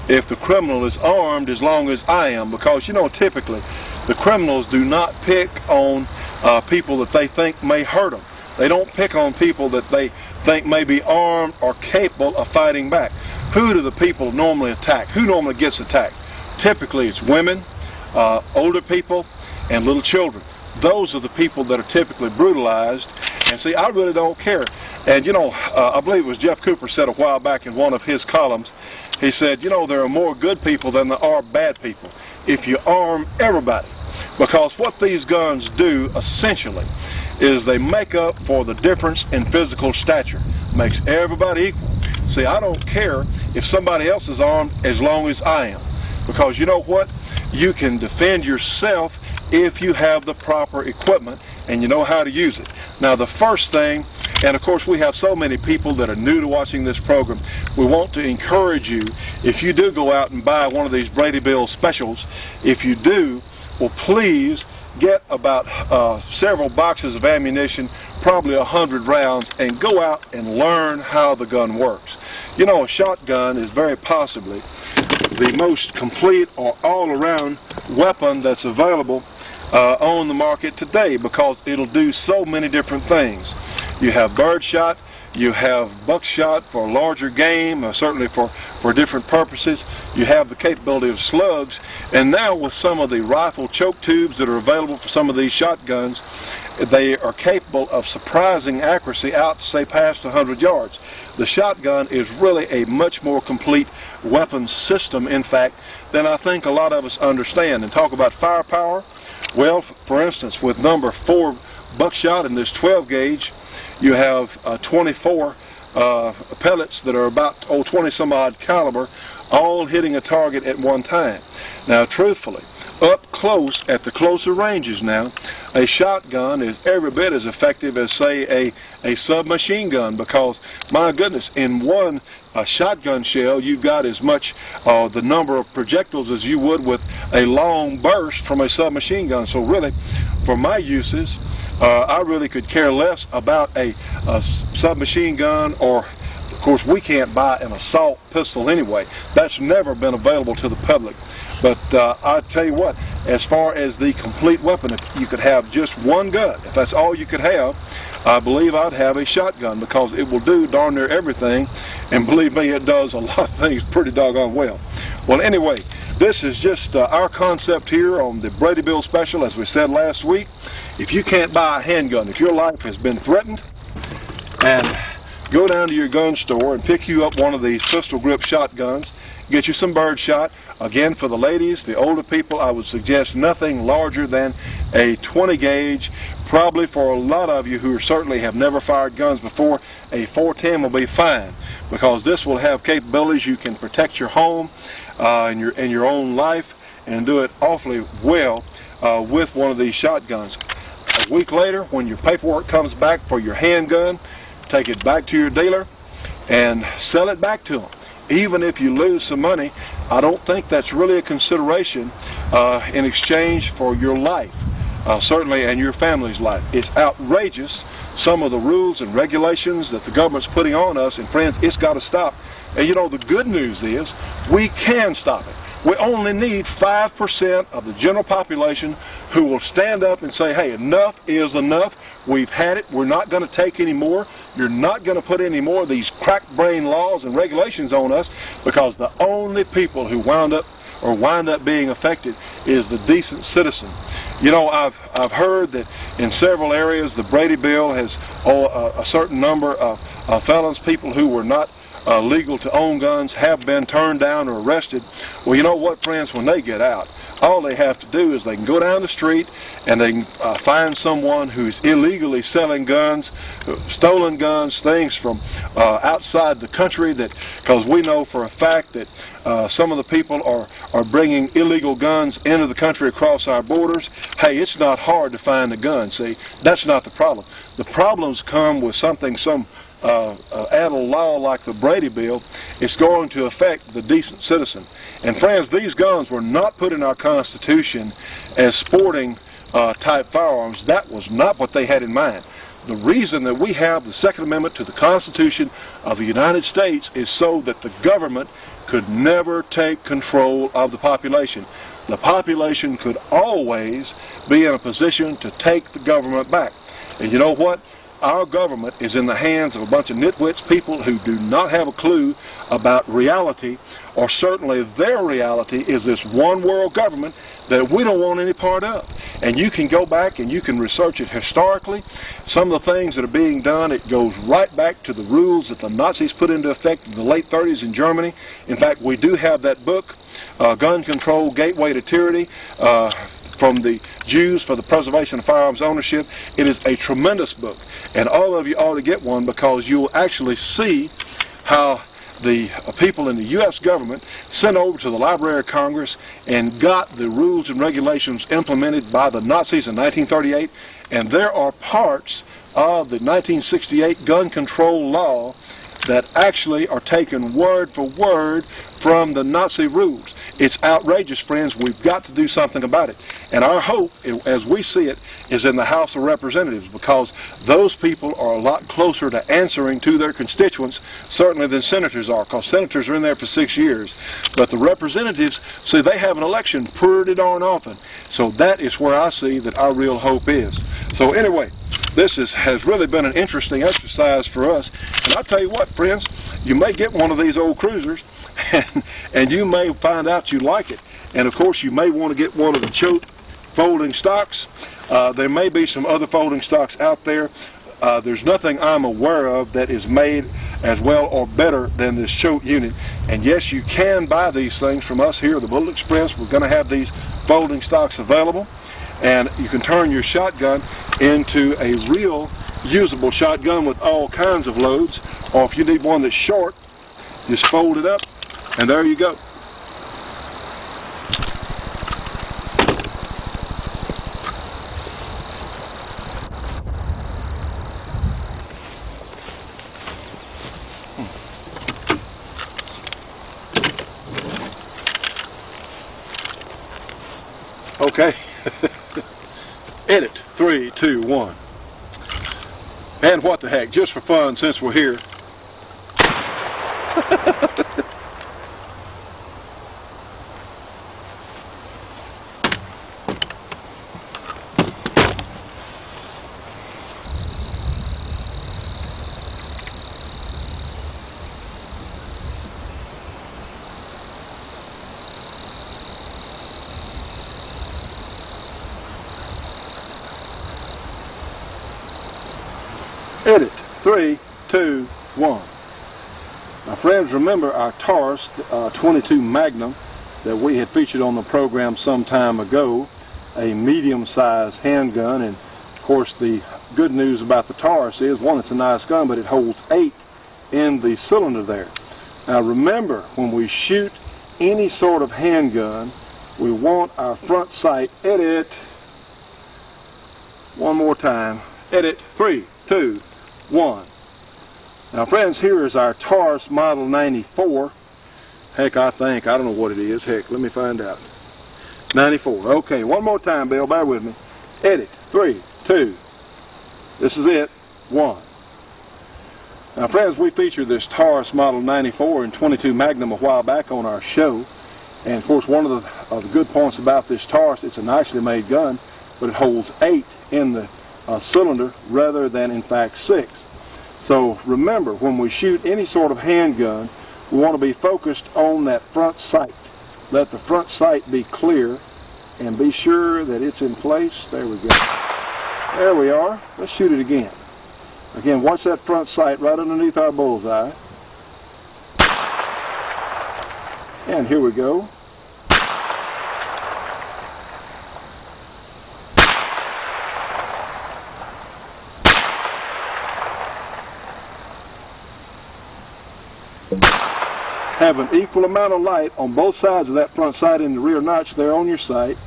[SPEAKER 1] if the criminal is armed as long as I am, because, you know, typically the criminals do not pick on people that they think may hurt them. They don't pick on people that they think may be armed or capable of fighting back. Who do the people normally attack? Who normally gets attacked? Typically it's women, older people, and little children. Those are the people that are typically brutalized. And see, I really don't care. And you know, I believe it was Jeff Cooper said a while back in one of his columns, he said, you know, there are more good people than there are bad people if you arm everybody. Because what these guns do essentially is they make up for the difference in physical stature. Makes everybody equal. See, I don't care if somebody else is armed as long as I am. Because you know what? You can defend yourself if you have the proper equipment and you know how to use it. Now the first thing, and of course we have so many people that are new to watching this program, we want to encourage you, if you do go out and buy one of these Brady Bill specials, if you do, well, please get about several boxes of ammunition, probably 100 rounds, and go out and learn how the gun works. You know, a shotgun is very possibly the most complete or all-around weapon that's available on the market today, because it'll do so many different things. You have birdshot, you have buckshot for larger game, certainly for different purposes. You have the capability of slugs, and now with some of the rifle choke tubes that are available for some of these shotguns, they are capable of surprising accuracy out to say past 100 yards. The shotgun is really a much more complete weapons system, in fact, than I think a lot of us understand. And talk about firepower, well, for instance, with number 4 buckshot in this 12 gauge, you have 24 pellets that are about 20 some odd caliber, all hitting a target at one time. Now, truthfully, up close at the closer ranges now, a shotgun is every bit as effective as, say, a submachine gun, because, my goodness, in one shotgun shell, you've got as much the number of projectiles as you would with a long burst from a submachine gun. So really, for my uses, I really could care less about a submachine gun, or, of course, we can't buy an assault pistol anyway. That's never been available to the public. But I tell you what, as far as the complete weapon, if you could have just one gun, if that's all you could have, I believe I'd have a shotgun, because it will do darn near everything, and believe me, it does a lot of things pretty doggone well. Well, anyway, this is just our concept here on the Brady Bill special. As we said last week, if you can't buy a handgun, if your life has been threatened, and go down to your gun store and pick you up one of these pistol grip shotguns, get you some birdshot. Again, for the ladies, the older people, I would suggest nothing larger than a 20 gauge. Probably for a lot of you who certainly have never fired guns before, a 410 will be fine, because this will have capabilities. You can protect your home and your own life, and do it awfully well with one of these shotguns. A week later, when your paperwork comes back for your handgun, take it back to your dealer and sell it back to them. Even if you lose some money, I don't think that's really a consideration in exchange for your life, certainly, and your family's life. It's outrageous, some of the rules and regulations that the government's putting on us, and friends, it's got to stop. And you know, the good news is we can stop it. We only need 5% of the general population who will stand up and say, hey, enough is enough. We've had it. We're not going to take any more. You're not going to put any more of these crack brain laws and regulations on us, because the only people who wind up being affected is the decent citizen. You know, I've heard that in several areas the Brady Bill has a certain number of felons, people who were not legal to own guns, have been turned down or arrested. Well, you know what, friends, when they get out, all they have to do is they can go down the street and they can find someone who's illegally selling guns, stolen guns, things from outside the country, that, because we know for a fact that some of the people are bringing illegal guns into the country across our borders. Hey, it's not hard to find a gun, see? That's not the problem. The problems come with something, add a law like the Brady Bill. It's going to affect the decent citizen. And friends, these guns were not put in our Constitution as sporting type firearms. That was not what they had in mind. The reason that we have the Second Amendment to the Constitution of the United States is so that the government could never take control of the population. The population could always be in a position to take the government back. And you know what? Our government is in the hands of a bunch of nitwits, people who do not have a clue about reality, or certainly their reality is this one world government that we don't want any part of. And you can go back and you can research it historically. Some of the things that are being done, it goes right back to the rules that the Nazis put into effect in the late 30s in Germany. In fact, we do have that book, Gun Control, Gateway to Tyranny, from the Jews for the Preservation of Firearms Ownership. It is a tremendous book, and all of you ought to get one, because you'll actually see how the people in the U.S. government sent over to the Library of Congress and got the rules and regulations implemented by the Nazis in 1938, and there are parts of the 1968 gun control law that actually are taken word for word from the Nazi rules. It's outrageous, friends. We've got to do something about it. And our hope, as we see it, is in the House of Representatives, because those people are a lot closer to answering to their constituents, certainly, than senators are, because senators are in there for 6 years. But the representatives, see, they have an election pretty darn often. So that is where I see that our real hope is. So anyway, this has really been an interesting exercise for us. And I'll tell you what, friends, you may get one of these old cruisers, and you may find out you like it. And of course, you may want to get one of the choke folding stocks. There may be some other folding stocks out there. There's nothing I'm aware of that is made as well or better than this choke unit. And yes, you can buy these things from us here at the Bullet Express. We're going to have these folding stocks available, and you can turn your shotgun into a real usable shotgun with all kinds of loads. Or if you need one that's short, just fold it up and there you go. Okay. Edit 3, 2, 1. And what the heck, just for fun, since we're here. Edit 3, 2, 1. Now friends, remember our Taurus 22 Magnum that we had featured on the program some time ago, a medium-sized handgun. And of course the good news about the Taurus is, one, it's a nice gun, but it holds 8 in the cylinder there. Now remember, when we shoot any sort of handgun, we want our front sight, edit, one more time, edit 3, 2, 1. Now friends, here is our Taurus Model 94. Heck, I don't know what it is. Heck, let me find out. 94. Okay, one more time, Bill, bear with me. Edit 3, 2. This is it. 1. Now friends, we featured this Taurus Model 94 and 22 Magnum a while back on our show. And of course, one of the good points about this Taurus, it's a nicely made gun, but it holds 8 in the cylinder rather than in fact 6. So remember, when we shoot any sort of handgun, we want to be focused on that front sight. Let the front sight be clear and be sure that it's in place. There we go. There we are. Let's shoot it again. Again, watch that front sight right underneath our bullseye. And here we go. Have an equal amount of light on both sides of that front sight in the rear notch there on your sight.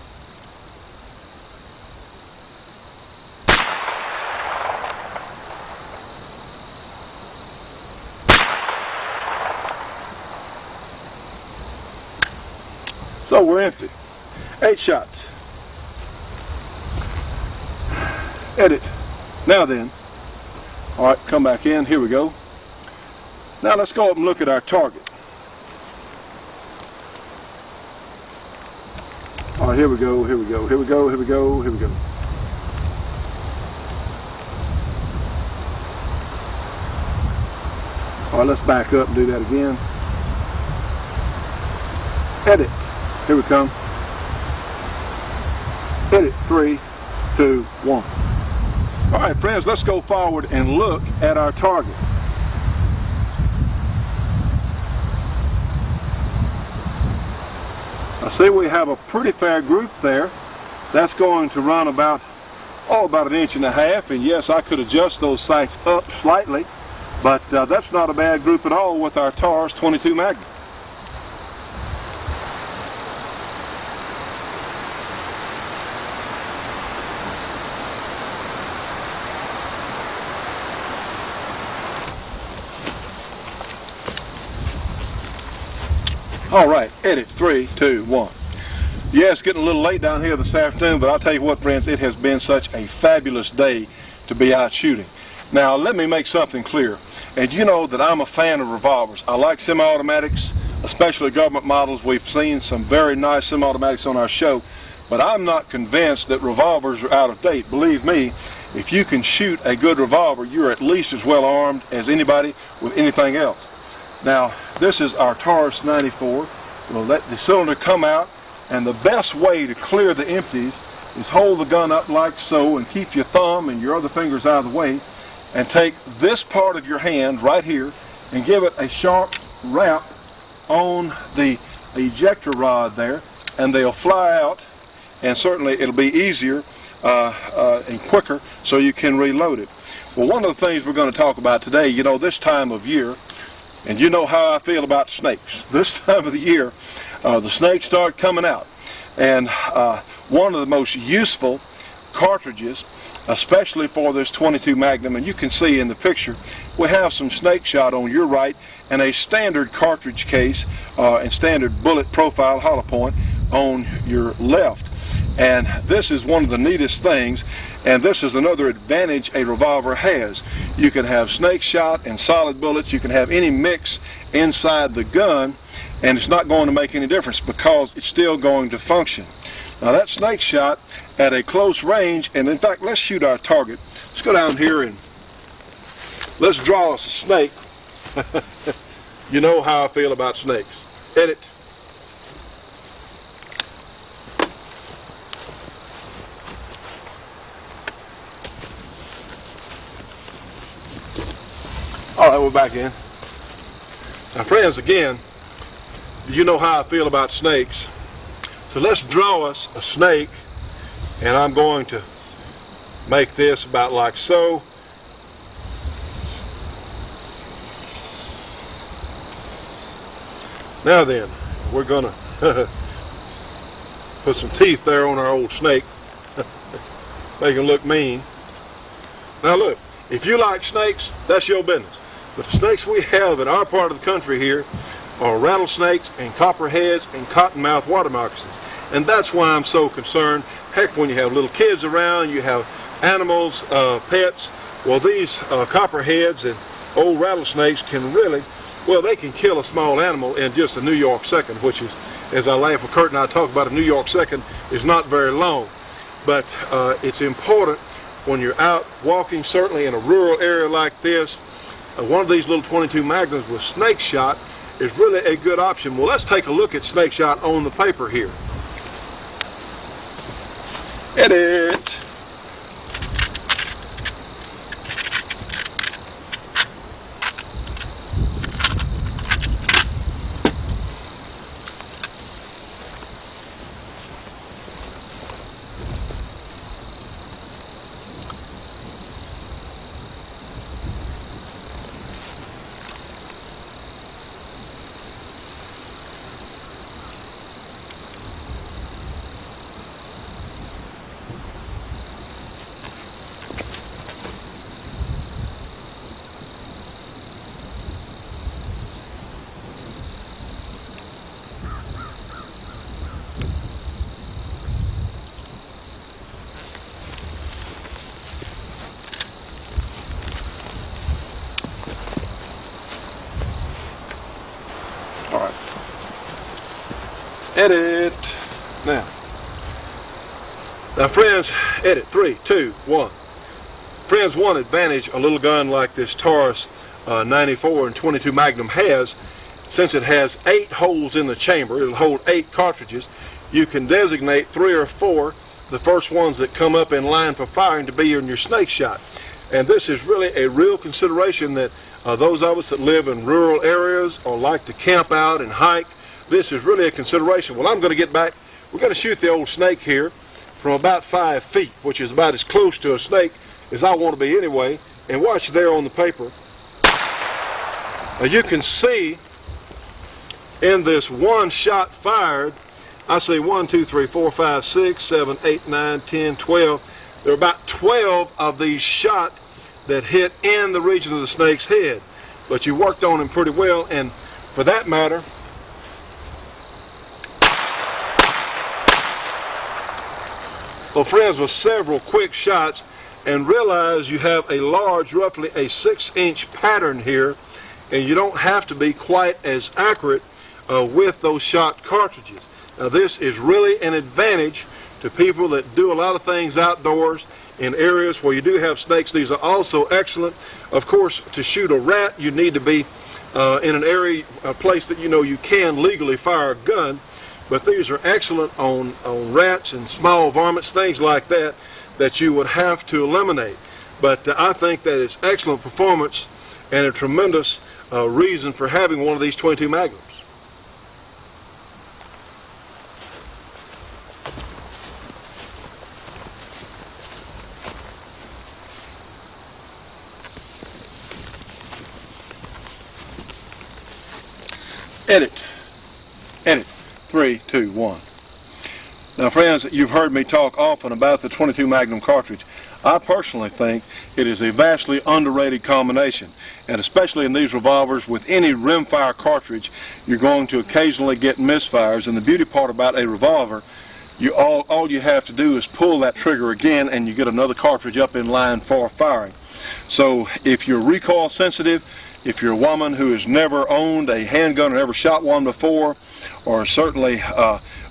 [SPEAKER 1] So we're empty. 8 shots. Edit. Now then. Alright, come back in. Here we go. Now let's go up and look at our target. All right, here we go, here we go, here we go, here we go, here we go. All right, let's back up and do that again. Edit. Here we come. Edit 3, 2, 1. All right, friends, let's go forward and look at our target. I see we have a pretty fair group there. That's going to run about an inch and a half, and yes, I could adjust those sights up slightly, but that's not a bad group at all with our Taurus 22 Magnum. All right, edit 3, 2, 1. Yeah, it's getting a little late down here this afternoon, but I'll tell you what, friends, it has been such a fabulous day to be out shooting. Now, let me make something clear. And you know that I'm a fan of revolvers. I like semi-automatics, especially government models. We've seen some very nice semi-automatics on our show, but I'm not convinced that revolvers are out of date. Believe me, if you can shoot a good revolver, you're at least as well armed as anybody with anything else. Now, this is our Taurus 94. We'll let the cylinder come out, and the best way to clear the empties is hold the gun up like so and keep your thumb and your other fingers out of the way, and take this part of your hand right here and give it a sharp wrap on the ejector rod there, and they'll fly out, and certainly it'll be easier and quicker so you can reload it. Well, one of the things we're going to talk about today, you know, this time of year, and you know how I feel about snakes. This time of the year, the snakes start coming out. And one of the most useful cartridges, especially for this 22 Magnum, and you can see in the picture, we have some snake shot on your right and a standard cartridge case and standard bullet profile hollow point on your left. And this is one of the neatest things, and this is another advantage a revolver has. You can have snake shot and solid bullets, you can have any mix inside the gun, and it's not going to make any difference because it's still going to function. Now that snake shot at a close range, and in fact let's shoot our target. Let's go down here and let's draw us a snake. You know how I feel about snakes. Edit. All right, we're back in. Now friends, again, you know how I feel about snakes. So let's draw us a snake, and I'm going to make this about like so. Now then, we're going to put some teeth there on our old snake, make him look mean. Now look, if you like snakes, that's your business. But the snakes we have in our part of the country here are rattlesnakes and copperheads and cottonmouth water moccasins. And that's why I'm so concerned. Heck, when you have little kids around, you have animals, pets, well these copperheads and old rattlesnakes can really, well they can kill a small animal in just a New York second, which is, as I laugh with Kurt and I talk about, a New York second is not very long. But it's important when you're out walking, certainly in a rural area like this, one of these little 22 Magnums with snake shot is really a good option. Well, let's take a look at snake shot on the paper here. Edit. All right. Edit. Now friends, edit. 3, 2, 1. Friends, one advantage a little gun like this Taurus 94 and 22 Magnum has, since it has 8 holes in the chamber, it'll hold 8 cartridges, you can designate 3 or 4, the first ones that come up in line for firing, to be in your snake shot. And this is really a real consideration that those of us that live in rural areas or like to camp out and hike, this is really a consideration. Well, I'm going to get back. We're going to shoot the old snake here from about 5 feet, which is about as close to a snake as I want to be anyway. And watch there on the paper. Now you can see in this one shot fired, I say 1, 2, 3, 4, 5, 6, 7, 8, 9, 10, 12. There are about 12 of these shot that hit in the region of the snake's head. But you worked on him pretty well, and for that matter, well friends, with several quick shots, and realize you have a large, roughly a 6-inch pattern here, and you don't have to be quite as accurate with those shot cartridges. Now this is really an advantage to people that do a lot of things outdoors in areas where you do have snakes. These are also excellent. Of course, to shoot a rat, you need to be in an area, a place that you know you can legally fire a gun. But these are excellent on rats and small varmints, things like that, that you would have to eliminate. But I think that it's excellent performance and a tremendous reason for having one of these 22 Magnums. Edit. 3, 2, 1. Now friends, you've heard me talk often about the 22 Magnum cartridge. I personally think it is a vastly underrated combination, and especially in these revolvers, with any rimfire cartridge, you're going to occasionally get misfires, and the beauty part about a revolver, all you have to do is pull that trigger again and you get another cartridge up in line for firing. So if you're recoil sensitive, if you're a woman who has never owned a handgun or never shot one before, or certainly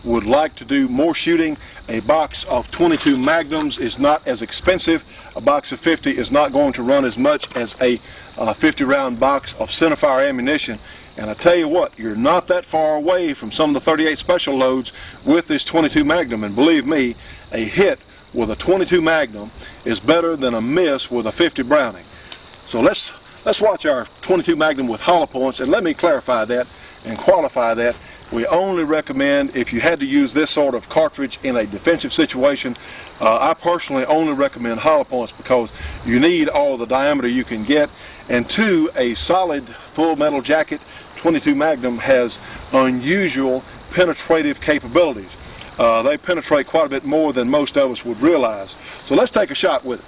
[SPEAKER 1] would like to do more shooting, a box of 22 Magnums is not as expensive. A box of 50 is not going to run as much as a 50-round box of centerfire ammunition. And I tell you what, you're not that far away from some of the 38 special loads with this 22 Magnum. And believe me, a hit with a 22 Magnum is better than a miss with a 50 Browning. So let's watch our 22 Magnum with hollow points, and let me clarify that and qualify that. We only recommend, if you had to use this sort of cartridge in a defensive situation, I personally only recommend hollow points because you need all the diameter you can get, and two, a solid full metal jacket 22 Magnum has unusual penetrative capabilities. They penetrate quite a bit more than most of us would realize. So let's take a shot with it.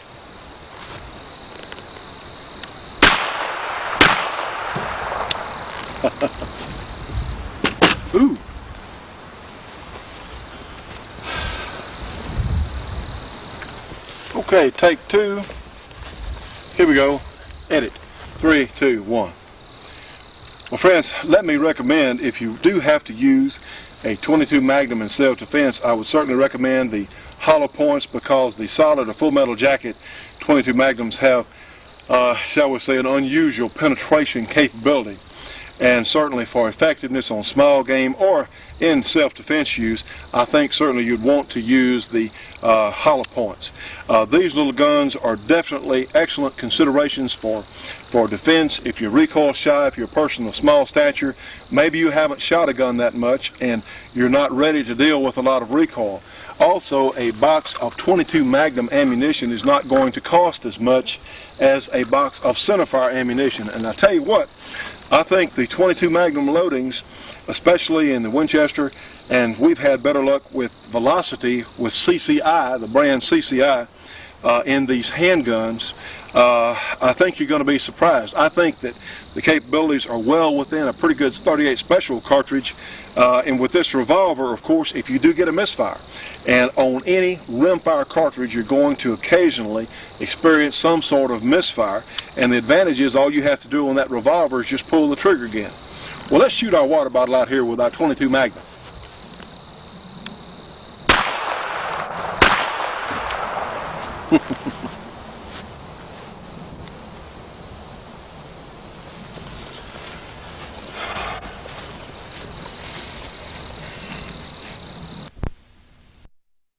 [SPEAKER 1] Ooh. Okay, take two. Here we go. Edit. 3, 2, 1. Well, friends, let me recommend, if you do have to use a 22 Magnum in self-defense, I would certainly recommend the hollow points, because the solid or full metal jacket 22 Magnums have, shall we say, an unusual penetration capability. And certainly for effectiveness on small game or in self-defense use, I think certainly you'd want to use the hollow points. These little guns are definitely excellent considerations for defense. If you're recoil shy, if you're a person of small stature, maybe you haven't shot a gun that much and you're not ready to deal with a lot of recoil. Also, a box of 22 Magnum ammunition is not going to cost as much as a box of centerfire ammunition. And I tell you what, I think the 22 Magnum loadings, especially in the Winchester, and we've had better luck with Velocity, with CCI, the brand CCI, in these handguns, I think you're going to be surprised. I think that the capabilities are well within a pretty good 38 Special cartridge, and with this revolver, of course, if you do get a misfire, and on any rimfire cartridge you're going to occasionally experience some sort of misfire, and the advantage is all you have to do on that revolver is just pull the trigger again. Well, let's shoot our water bottle out here with our 22 Magnum.